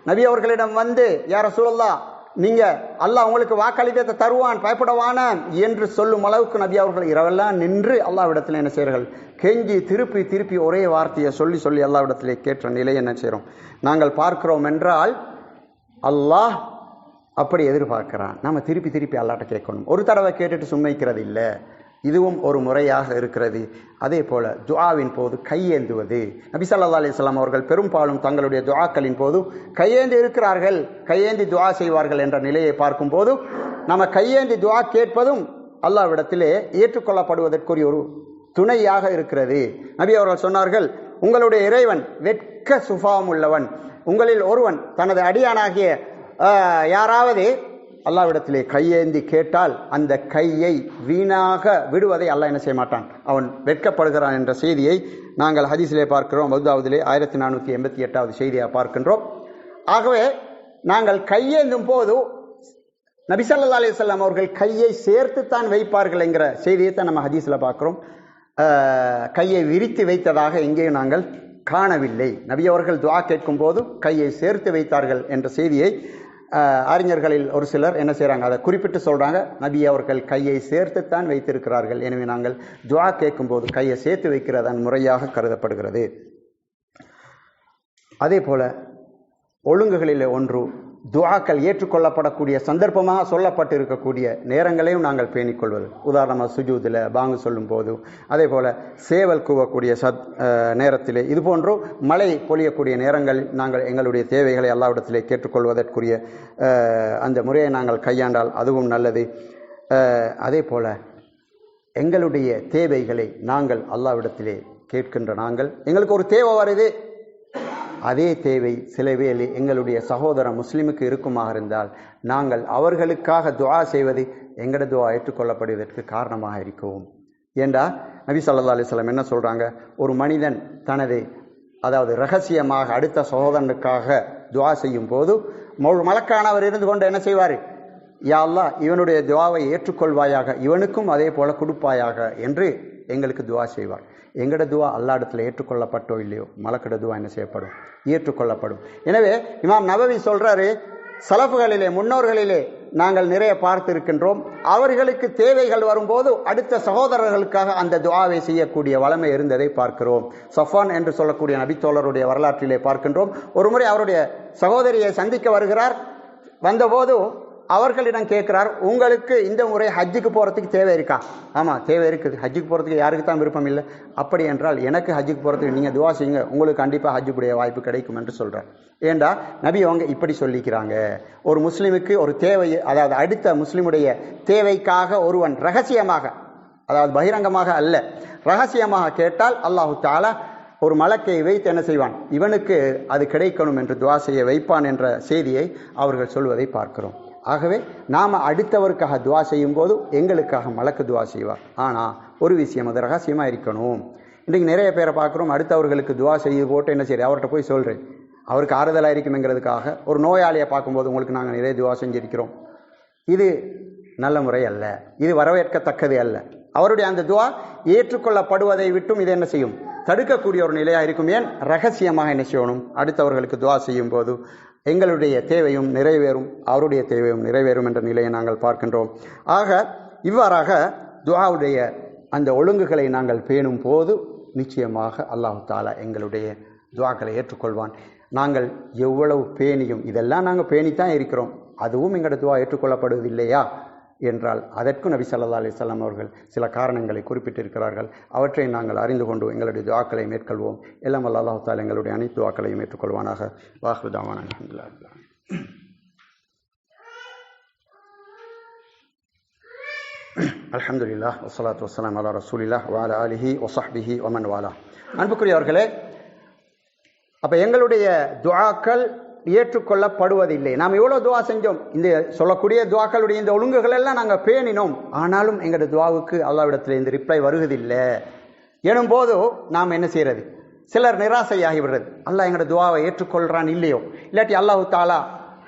நபி அவர்களிடம் வந்து, யா ரசூலல்லாஹ், நீங்க அல்லாஹ் உங்களுக்கு வாக்களித்ததை தருவான், பயப்படவான என்று சொல்லும் அளவுக்கு நபி அவர்கள் இரவெல்லாம் நின்று அல்லாஹ்விடத்தில் என்ன செய்கிறார்கள், கெஞ்சி திருப்பி ஒரே வார்த்தையை சொல்லி அல்லாஹ்விடத்திலே கேட்ட நிலை என்ன செய்கிறோம் நாங்கள் பார்க்கிறோம் என்றால், அல்லாஹ் அப்படி எதிர்பார்க்கிறான். நம்ம திருப்பி அல்லாஹ்ட்ட கேட்கணும். ஒரு தடவை கேட்டுட்டு சும்மைக்கிறது இல்லை, இதுவும் ஒரு முறையாக இருக்கிறது. அதே போல துஆவின் போது கையேந்துவது. நபி ஸல்லல்லாஹு அலைஹி வஸல்லம் அவர்கள் பெரும்பாலும் தங்களுடைய துஆக்களின் போது கையேந்தி இருக்கிறார்கள், கையேந்தி துஆ செய்வார்கள் என்ற நிலையை பார்க்கும்போது நம்ம கையேந்தி துஆ கேட்பதும் அல்லாஹ்விடத்திலே ஏற்றுக்கொள்ளப்படுவதற்குரிய ஒரு துணையாக இருக்கிறது. நபி அவர்கள் சொன்னார்கள், உங்களுடைய இறைவன் வெட்க சுபாவம் உள்ளவன். உங்களில் ஒருவன் தனது அடியானாகிய யாராவது அல்லாஹ்விடத்திலே கையேந்தி கேட்டால் அந்த கையை வீணாக விடுவதை அல்லாஹ் என்ன செய்ய மாட்டான், அவன் வெட்கப்படுகிறான் என்ற செய்தியை நாங்கள் ஹதீஸிலே பார்க்கிறோம். அபூதாவுதிலே 1488வது செய்தியாக பார்க்கின்றோம். ஆகவே நாங்கள் கையேந்தும் போது நபி ஸல்லல்லாஹு அலைஹி வஸல்லம் அவர்கள் கையை சேர்த்துத்தான் வைப்பார்கள் என்கிற செய்தியை தான் நம்ம ஹதீஸில் பார்க்கிறோம். கையை விரித்து வைத்ததாக எங்கேயும் நாங்கள் காணவில்லை. நபி அவர்கள் துஆ கேட்கும் போது கையை சேர்த்து வைத்தார்கள் என்ற செய்தியை அறிஞர்களில் ஒரு சிலர் என்ன செய்கிறாங்க, அதை குறிப்பிட்டு சொல்கிறாங்க. நபி அவர்கள் கையை சேர்த்துத்தான் வைத்திருக்கிறார்கள். எனவே நாங்கள் துஆ கேட்கும் போது கையை சேர்த்து வைக்கிறதன் முறையாக கருதப்படுகிறது. அதே போல ஒழுங்குகளில் ஒன்று துஆக்கள் ஏற்றுக்கொள்ளப்படக்கூடிய சந்தர்ப்பமாக சொல்லப்பட்டு இருக்கக்கூடிய நேரங்களையும் நாங்கள் பேணிக்கொள்வது. உதாரணமாக சுஜூதில் பாங்கு சொல்லும் போது, அதே போல் சேவல் கூவக்கூடிய நேரத்திலே, இது போன்று மழை பொழியக்கூடிய நேரங்களில் நாங்கள் எங்களுடைய தேவைகளை அல்லாஹ்விடத்திலே கேட்டுக்கொள்வதற்குரிய அந்த முறையை நாங்கள் கையாண்டால் அதுவும் நல்லது. அதே போல் எங்களுடைய தேவைகளை நாங்கள் அல்லாஹ்விடத்திலே கேட்கின்ற நாங்கள், எங்களுக்கு ஒரு தேவை வருது, அதே தேவை சில வேளை எங்களுடைய சகோதர முஸ்லிமுக்கு இருக்குமாக இருந்தால் நாங்கள் அவர்களுக்காக துஆ செய்வது எங்களோட துஆ ஏற்றுக்கொள்ளப்படுவதற்கு காரணமாக இருக்கவும். ஏண்டா நபி ஸல்லல்லாஹு அலைஹி வஸல்லம் என்ன சொல்கிறாங்க, ஒரு மனிதன் தனது ரகசியமாக அடுத்த சகோதரனுக்காக துஆ செய்யும் போது மலக்கானவர் இருந்து கொண்டு என்ன செய்வார், யா அல்லாஹ் இவனுடைய துஆவை ஏற்றுக்கொள்வாயாக, இவனுக்கும் அதே போல கொடுப்பாயாக என்று எங்களுக்கு துஆ செய்வார். எங்களோட துஆ அல்லாஹ் இடத்துல ஏற்றுக்கொள்ளப்பட்டோ இல்லையோ மலக்கோட துஆ என்ன செய்யப்படும், ஏற்றுக்கொள்ளப்படும். எனவே இமாம் நவவி சொல்றாரு, சலஃபுகளிலே முன்னோர்களிலே நாங்கள் நிறைய பார்த்திருக்கின்றோம், அவர்களுக்கு தேவைகள் வரும்போது அடுத்த சகோதரர்களுக்காக அந்த துஆவை செய்யக்கூடிய வளமை இருந்ததை பார்க்கிறோம். சஃபான் என்று சொல்லக்கூடிய நபித்தோழருடைய வரலாற்றிலே பார்க்கின்றோம். ஒரு முறை அவருடைய சகோதரியை சந்திக்க வருகிறார். வந்தபோது அவர்களிடம் கேட்கிறார், உங்களுக்கு இந்த முறை ஹஜ்ஜுக்கு போகிறதுக்கு தேவை இருக்கா? ஆமாம் தேவை இருக்குது. ஹஜ்ஜுக்கு போகிறதுக்கு யாருக்கு தான் விருப்பம் இல்லை? அப்படி என்றால் எனக்கு ஹஜ்ஜுக்கு போகிறதுக்கு நீங்கள் துஆ செய்யுங்க, உங்களுக்கு கண்டிப்பாக ஹஜ்ஜுடைய வாய்ப்பு கிடைக்கும் என்று சொல்கிறார். ஏண்டா நபி அவங்க இப்படி சொல்லிக்கிறாங்க, ஒரு முஸ்லீமுக்கு ஒரு தேவை, அடுத்த முஸ்லீமுடைய தேவைக்காக ஒருவன் ரகசியமாக, பகிரங்கமாக அல்ல, ரகசியமாக கேட்டால் அல்லாஹு தஆலா ஒரு மலக்கை வைத்து என்ன செய்வான், இவனுக்கு அது கிடைக்கணும் என்று துஆ செய்ய வைப்பான் என்ற செய்தியை அவர்கள் சொல்வதை பார்க்கிறோம். ஆகவே நாம் அடுத்தவருக்காக துஆ செய்யும் போது எங்களுக்காக மலக்கு துஆ செய்வார். ஆனால் ஒரு விஷயம், அது ரகசியமாக இருக்கணும். இன்றைக்கு நிறைய பேரை பார்க்குறோம், அடுத்தவர்களுக்கு துஆ செய்து போட்டு என்ன செய்ய, அவர்கிட்ட போய் சொல்கிறேன், அவருக்கு ஆறுதலாக இருக்குமெங்கிறதுக்காக. ஒரு நோயாளியை பார்க்கும்போது உங்களுக்கு நாங்கள் நிறைய துஆ செஞ்சிருக்கிறோம், இது நல்ல முறை அல்ல, இது வரவேற்கத்தக்கது அல்ல. அவருடைய அந்த துஆ ஏற்றுக்கொள்ளப்படுவதை விட்டும் இது என்ன செய்யும், தடுக்கக்கூடிய ஒரு நிலையாக இருக்கும். ஏன் ரகசியமாக என்ன செய்யணும், அடுத்தவர்களுக்கு துஆ செய்யும் போது எங்களுடைய தேவையும் நிறைவேறும், அவருடைய தேவையும் நிறைவேறும் என்ற நிலையை நாங்கள் பார்க்கின்றோம். ஆக இவ்வாறாக துஆவுடைய அந்த ஒழுங்குகளை நாங்கள் பேணும் போது நிச்சயமாக அல்லாஹ் தஆலா எங்களுடைய துஆக்களை ஏற்றுக்கொள்வான். நாங்கள் எவ்வளவு பேணியும், இதெல்லாம் நாங்கள் பேணித்தான் இருக்கிறோம், அதுவும் எங்களோட துஆ ஏற்றுக்கொள்ளப்படுவதில்லையா என்றால் அதற்கும் நபி ஸல்லல்லாஹு அலைஹி வஸல்லம் அவர்கள் சில காரணங்களை குறிப்பிட்டிருக்கிறார்கள். அவற்றை நாங்கள் அறிந்து கொண்டு எங்களுடைய துஆக்களை மேற்கொள்வோம். எல்லாம் வல்ல அல்லாஹ் தஆலா எங்களுடைய அனைத்து துஆக்களையும் ஏற்றுக்கொள்வானாக. வாஹிரு தஅவானா அல்ஹம்துலில்லாஹி ரப்பில் ஆலமீன். அல்ஹம்துலில்லாஹ் வஸ்ஸலாத்து வஸ்ஸலாமு அலா ரசூலில்லாஹ் வ அலா ஆலிஹி வ ஸஹ்பிஹி வ மன் வாலா. அன்புக்குரியவர்களே, அப்போ எங்களுடைய துஆக்கள் ஏற்றுக்கொள்ளப்படுவதில்லை. நாம் எவ்வளோ துவா செஞ்சோம், இந்த சொல்லக்கூடிய துவாக்களுடைய இந்த ஒழுங்குகள் எல்லாம் நாங்கள் பேணினோம், ஆனாலும் எங்களோட துவாவுக்கு அல்லாஹ்விடத்தில் இந்த ரிப்ளை வருவதில்லை எனும் போது நாம் என்ன செய்யறது? சிலர் நிராசையாகி விடுறது. அல்லாஹ் எங்களோட துவாவை ஏற்றுக்கொள்றான் இல்லையோ, இல்லாட்டி அல்லாஹு தாலா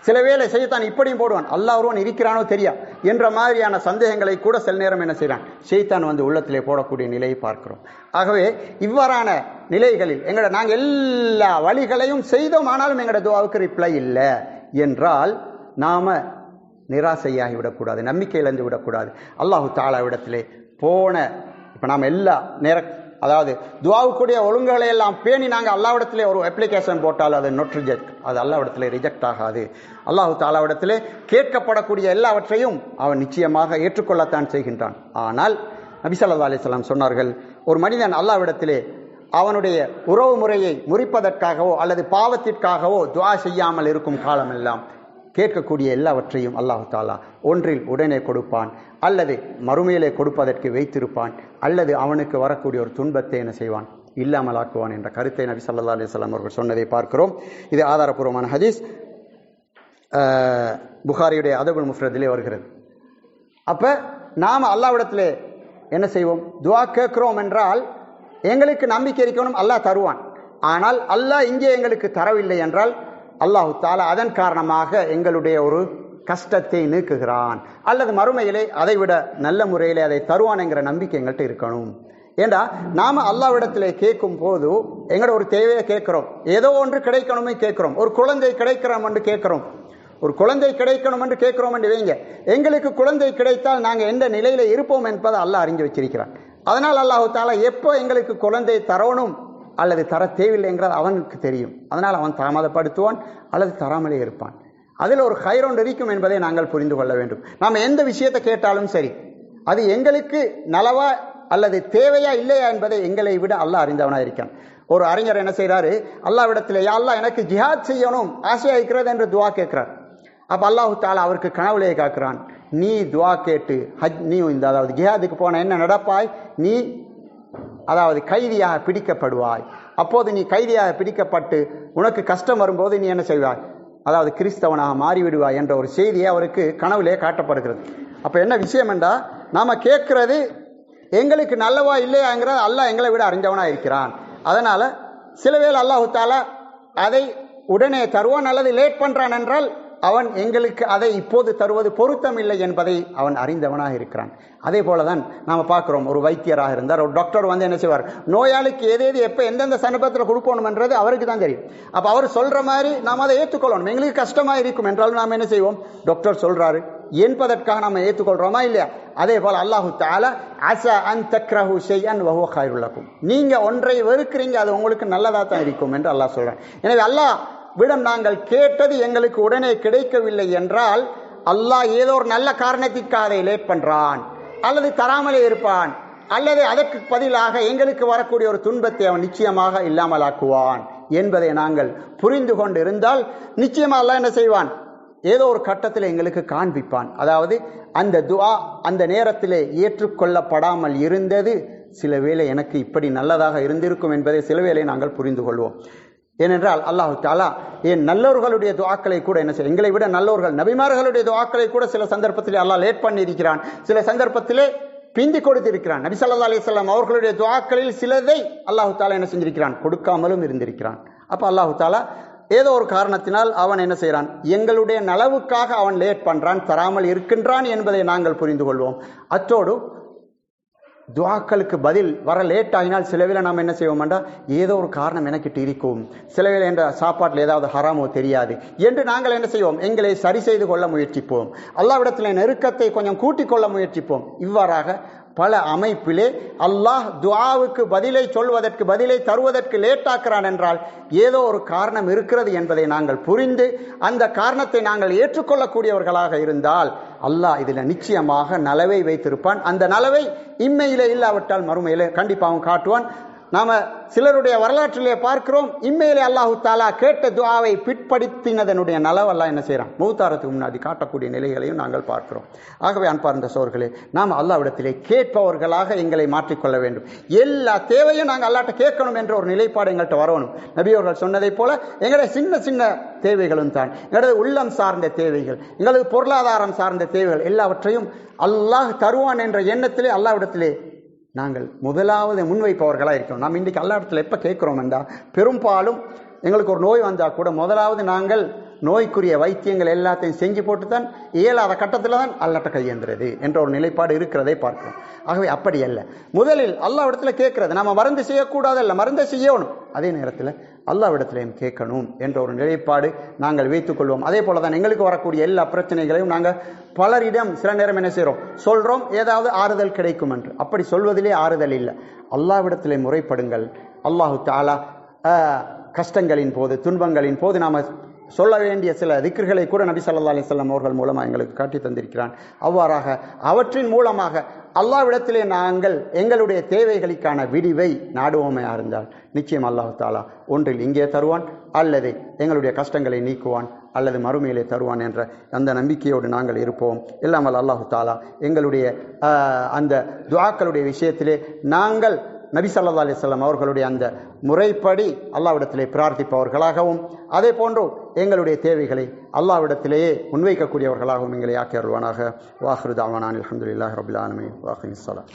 சில வேலை செய்யத்தான் இப்படியும் போடுவான், அல்லாஹ் ஒருவன் இருக்கிறானோ தெரியா என்ற மாதிரியான சந்தேகங்களை கூட சில நேரம் என்ன செய்யறான், ஷைத்தான் வந்து உள்ளத்திலே போடக்கூடிய நிலையை பார்க்கிறோம். ஆகவே இவ்வாறான நிலைகளில் நாங்கள் எல்லா வழிகளையும் செய்தோம், ஆனாலும் எங்களோட துவாவுக்கு ரிப்ளை இல்லை என்றால் நாம நிராசையாகி விடக்கூடாது, நம்பிக்கை இழந்து விடக்கூடாது. அல்லாஹு தாலா விடத்திலே போன இப்ப நாம் எல்லா அதாவது துவாவுக்குரிய ஒழுங்குகளை எல்லாம் பேணி நாங்கள் அல்லாஹ்விடத்திலே ஒரு அப்ளிகேஷன் போட்டால் அது நொட் ரிஜெக்ட், அது அல்லாஹ்விடத்திலே ரிஜெக்ட் ஆகாது. அல்லாஹு தாலாவிடத்திலே கேட்கப்படக்கூடிய எல்லாவற்றையும் அவன் நிச்சயமாக ஏற்றுக்கொள்ளத்தான் செய்கின்றான். ஆனால் நபி ஸல்லல்லாஹு அலைஹி வஸல்லம் சொன்னார்கள், ஒரு மனிதன் அல்லாஹ்விடத்திலே அவனுடைய உறவு முறையை முறிப்பதற்காகவோ அல்லது பாவத்திற்காகவோ துஆ செய்யாமல் இருக்கும் காலமெல்லாம் கேட்கக்கூடிய எல்லாவற்றையும் அல்லாஹு தாலா ஒன்றில் உடனே கொடுப்பான், அல்லது மறுமையிலே கொடுப்பதற்கு வைத்திருப்பான், அல்லது அவனுக்கு வரக்கூடிய ஒரு துன்பத்தை என்ன செய்வான், இல்லாமல் ஆக்குவான் என்ற கருத்தை நபி ஸல்லல்லாஹு அலைஹி வஸல்லம் அவர்கள் சொன்னதை பார்க்கிறோம். இது ஆதாரபூர்வமான ஹதீஸ், புகாரியுடைய அதபுல் முஃப்ரதிலே வருகிறது. அப்ப நாம் அல்லாஹ்விடத்திலே என்ன செய்வோம், துஆ கேட்கிறோம் என்றால் எங்களுக்கு நம்பிக்கை இருக்கணும் அல்லாஹ் தருவான். ஆனால் அல்லாஹ் இங்கே எங்களுக்கு தரவில்லை என்றால் அல்லாஹு தாலா அதன் காரணமாக எங்களுடைய ஒரு கஷ்டத்தை நீக்குகிறான், அல்லது மறுமையிலே அதை விட நல்ல முறையிலே அதை தருவான் என்கிற நம்பிக்கை எங்கள்கிட்ட இருக்கணும். ஏண்டா நாம அல்லாஹ்விடத்திலே கேட்கும் போது எங்களோட ஒரு தேவையை கேட்கிறோம், ஏதோ ஒன்று கிடைக்கணுமே கேட்கிறோம், ஒரு குழந்தை கிடைக்கிறோம் என்று கேட்கிறோம், ஒரு குழந்தை கிடைக்கணும் என்று கேட்கிறோம் என்று வைங்க, எங்களுக்கு குழந்தை கிடைத்தால் நாங்கள் எந்த நிலையில இருப்போம் என்பதை அல்லாஹ் அறிஞ்சு வச்சிருக்கிறான். அதனால் அல்லாஹு தாலா எப்போ எங்களுக்கு குழந்தை தரணும் அல்லது தர தேவையில்லைங்கிறது அவனுக்கு தெரியும். அதனால் அவன் தாமதப்படுத்துவான் அல்லது தராமலே இருப்பான். அதில் ஒரு ஹைரோண்டு இருக்கும் என்பதை நாங்கள் புரிந்து கொள்ள வேண்டும். நாம் எந்த விஷயத்தை கேட்டாலும் சரி, அது எங்களுக்கு நலவா அல்லது தேவையா இல்லையா என்பதை எங்களை விட அல்லாஹ் அறிந்தவனா இருக்கான். ஒரு அறிஞர் என்ன செய்யறாரு, அல்லாஹ்விடத்திலே யா அல்லாஹ் எனக்கு ஜிஹாத் செய்யணும் ஆசையா இருக்கிறது என்று துவா கேட்கிறார். அப்ப அல்லாஹு தாலா அவருக்கு கனவுலையே காக்குறான், நீ துவா கேட்டு நீ இந்த அதாவது ஜிஹாதுக்கு போன என்ன நடப்பாய், நீ அதாவது கைதியாக பிடிக்கப்படுவாய். அப்போது நீ கைதியாக பிடிக்கப்பட்டு உனக்கு கஷ்டம் வரும்போது நீ என்ன செய்வாய், அதாவது கிறிஸ்தவனாக மாறிவிடுவாய் என்ற ஒரு செய்தியை அவருக்கு கனவுலே காட்டப்படுகிறது. அப்ப என்ன விஷயம் என்றா, நாம கேட்கிறது எங்களுக்கு நல்லவா இல்லையாங்கிறது அல்லாஹ் எங்களை விட அறிஞ்சவனா இருக்கிறான். அதனால சில வேளை அல்லாஹு தாலா அதை உடனே தருவான் அல்லது லேட் பண்றான் என்றால் அவன் எங்களுக்கு அதை இப்போது தருவது பொருத்தம் இல்லை என்பதை அவன் அறிந்தவனாக இருக்கிறான். அதே போலதான் நாம பார்க்கிறோம், ஒரு வைத்தியராக இருந்தார், ஒரு டாக்டர் வந்து என்ன செய்வார், நோயாளிக்கு எது எப்ப எந்தெந்த சந்தர்ப்பத்தில் கொடுக்கணும் என்றது அவருக்கு தான் தெரியும். அப்ப அவர் சொல்ற மாதிரி நாம் அதை ஏற்றுக்கொள்ளணும். எங்களுக்கு கஷ்டமா இருக்கும் என்றாலும் நாம் என்ன செய்வோம், டாக்டர் சொல்றாரு என்பதற்காக நாம ஏற்றுக்கொள்றோமா இல்லையா? அதே போல அல்லாஹு தஆலா அஸா அன் தக்ரஹு ஷைஅன் வஹுவ கைருல் லக்கும், நீங்க ஒன்றை வெறுக்கிறீங்க அது உங்களுக்கு நல்லதா தான் இருக்கும் என்று அல்லாஹ் சொல்றான். எனவே அல்லாஹ் விடம் நாங்கள் கேட்டது எங்களுக்கு உடனே கிடைக்கவில்லை என்றால் அல்லாஹ் ஏதோ ஒரு நல்ல காரணத்திற்காக அதை லேட் பண்றான், அல்லது தராமலே இருப்பான், அல்லது அதற்கு பதிலாக எங்களுக்கு வரக்கூடிய ஒரு துன்பத்தை அவன் நிச்சயமாக இல்லாமல் ஆக்குவான் என்பதை நாங்கள் புரிந்து கொண்டு இருந்தால் நிச்சயமா அல்லாஹ் என்ன செய்வான், ஏதோ ஒரு கட்டத்தில் எங்களுக்கு காண்பிப்பான். அதாவது அந்த துஆ அந்த நேரத்திலே ஏற்றுக்கொள்ளப்படாமல் இருந்தது சில வேளை எனக்கு இப்படி நல்லதாக இருந்திருக்கும் என்பதை சில வேளை நாங்கள் புரிந்து கொள்வோம். ஏனென்றால் அல்லாஹு தஆலா என் நல்லவர்களுடைய துஆக்களை கூட என்ன செய்ய, எங்களை விட நல்லவர்கள் நபிமார்களுடைய துஆக்களை கூட சில சந்தர்ப்பத்திலே அல்லாஹ் லேட் பண்ணி இருக்கிறான், சில சந்தர்ப்பத்திலே பிந்தி கொடுத்திருக்கிறான். நபி ஸல்லல்லாஹு அலைஹி வஸல்லம் அவர்களுடைய துஆக்களில் சிலதை அல்லாஹு தஆலா என்ன செஞ்சிருக்கிறான், கொடுக்காமலும் இருந்திருக்கிறான். அப்ப அல்லாஹு தஆலா ஏதோ ஒரு காரணத்தினால் அவன் என்ன செய்யறான், எங்களுடைய நலவுக்காக அவன் லேட் பண்றான், தராமல் இருக்கின்றான் என்பதை நாங்கள் புரிந்து கொள்வோம். அத்தோடு துஆக்களுக்கு பதில் வர லேட் ஆகினால் சில வேளை நாம் என்ன செய்வோம்டா, ஏதோ ஒரு காரணம் எனக்கிட்டு இருக்கும், சில வேளை என்ற சாப்பாட்டில் ஏதாவது ஹராமோ தெரியாது என்று நாங்கள் என்ன செய்வோம், எங்களை சரி செய்து கொள்ள முயற்சிப்போம், அல்லாஹ்விடத்தில் நெருக்கத்தை கொஞ்சம் கூட்டிக் கொள்ள முயற்சிப்போம். இவ்வாறாக பல அமைப்பிலே அல்லாஹ் துஆவுக்கு பதிலை சொல்வதற்கு பதிலை தருவதற்கு லேட் ஆக்குறான் என்றால் ஏதோ ஒரு காரணம் இருக்கிறது என்பதை நாங்கள் புரிந்து அந்த காரணத்தை நாங்கள் ஏற்றுக்கொள்ளக்கூடியவர்களாக இருந்தால் அல்லாஹ் இதுல நிச்சயமாக நலவை வைத்திருப்பான். அந்த நலவை இம்மையிலே இல்லாவிட்டால் மறுமையிலே கண்டிப்பாகவும் காட்டுவான். நாம சிலருடைய வரலாற்றிலே பார்க்கிறோம், இம்மையிலே அல்லாஹு தாலா கேட்ட துஆவை பிற்படுத்தினதனுடைய நலவெல்லாம் என்ன செய்யறான், மௌத்தாரத்துக்கு முன்னாடி காட்டக்கூடிய நிலைகளையும் நாங்கள் பார்க்கிறோம். ஆகவே அன்பார்ந்த சோர்களே, நாம் அல்லாஹ்விடத்திலே கேட்பவர்களாக எங்களை மாற்றிக்கொள்ள வேண்டும். எல்லா தேவையும் நாங்கள் அல்லாஹ்ட்ட கேட்கணும் என்ற ஒரு நிலைப்பாடு எங்கள்கிட்ட வரணும். நபி அவர்கள் சொன்னதை போல எங்களுடைய சின்ன சின்ன தேவைகளும் தான், எங்களது உள்ளம் சார்ந்த தேவைகள், எங்களது பொருளாதாரம் சார்ந்த தேவைகள் எல்லாவற்றையும் அல்லாஹ் தருவான் என்ற எண்ணத்திலே அல்லாஹ்விடத்திலே நாங்கள் முதலாவது முன்வைப்பவர்களாக இருக்கிறோம். நாம் இன்றைக்கு அல்லா இடத்துல எப்போ கேட்குறோம் என்றால், பெரும்பாலும் எங்களுக்கு ஒரு நோய் வந்தால் கூட முதலாவது நாங்கள் நோய்க்குரிய வைத்தியங்கள் எல்லாத்தையும் செஞ்சு போட்டு தான் இயலாத கட்டத்தில் தான் அல்லாட்ட கையேந்துறது என்ற ஒரு நிலைப்பாடு இருக்கிறதை பார்க்கிறோம். ஆகவே அப்படி அல்ல, முதலில் அல்லாஹ்விடத்துல கேட்கறது. நம்ம மருந்து செய்யக்கூடாதல்ல, மருந்தை செய்யணும், அதே நேரத்தில் அல்லாஹ்விடத்திலையும் கேட்கணும் என்ற ஒரு நிலைப்பாடு நாங்கள் வைத்துக் கொள்வோம். அதே போல தான் எங்களுக்கு வரக்கூடிய எல்லா பிரச்சனைகளையும் நாங்கள் பலரிடம் சில நேரம் என்ன செய்கிறோம், சொல்கிறோம் ஏதாவது ஆறுதல் கிடைக்கும் என்று. அப்படி சொல்வதிலே ஆறுதல் இல்லை. அல்லாஹ்விடத்திலே முறைப்படுங்கள். அல்லாஹு தஆலா கஷ்டங்களின் போது, துன்பங்களின் போது நாம் சொல்ல வேண்டிய சில திக்ர்களை கூட நபி ஸல்லல்லாஹு அலைஹி வஸல்லம் அவர்கள் மூலமாக எங்களுக்கு காட்டி தந்திருக்கிறான். அவ்வாறாக அவற்றின் மூலமாக அல்லாஹ்விடத்திலே நாங்கள் எங்களுடைய தேவைகளுக்கான விடிவை நாடுவோமே இருந்தால் நிச்சயம் அல்லாஹ் தஆலா ஒன்றில் இங்கே தருவான், அல்லது எங்களுடைய கஷ்டங்களை நீக்குவான், அல்லது மறுமையிலே தருவான் என்ற அந்த நம்பிக்கையோடு நாங்கள் இருப்போம். இல்லாமல் அல்லாஹ் தஆலா எங்களுடைய அந்த துஆக்களுடைய விஷயத்திலே நாங்கள் நபி ஸல்லல்லாஹு அலைஹி வஸல்லம் அவர்களுடைய அந்த முறைப்படி அல்லாஹ்விடத்திலே பிரார்த்திப்பவர்களாகவும், அதே போன்று எங்களுடைய தேவைகளை அல்லாஹ்விடத்திலேயே முன்வைக்கக்கூடியவர்களாகவும் எங்களை ஆக்கி அருள்வானாக. வாஹிரு தஅவானா அல்ஹம்துலில்லாஹி ரப்பில் ஆலமீன். வாஹிரு ஸலாம்.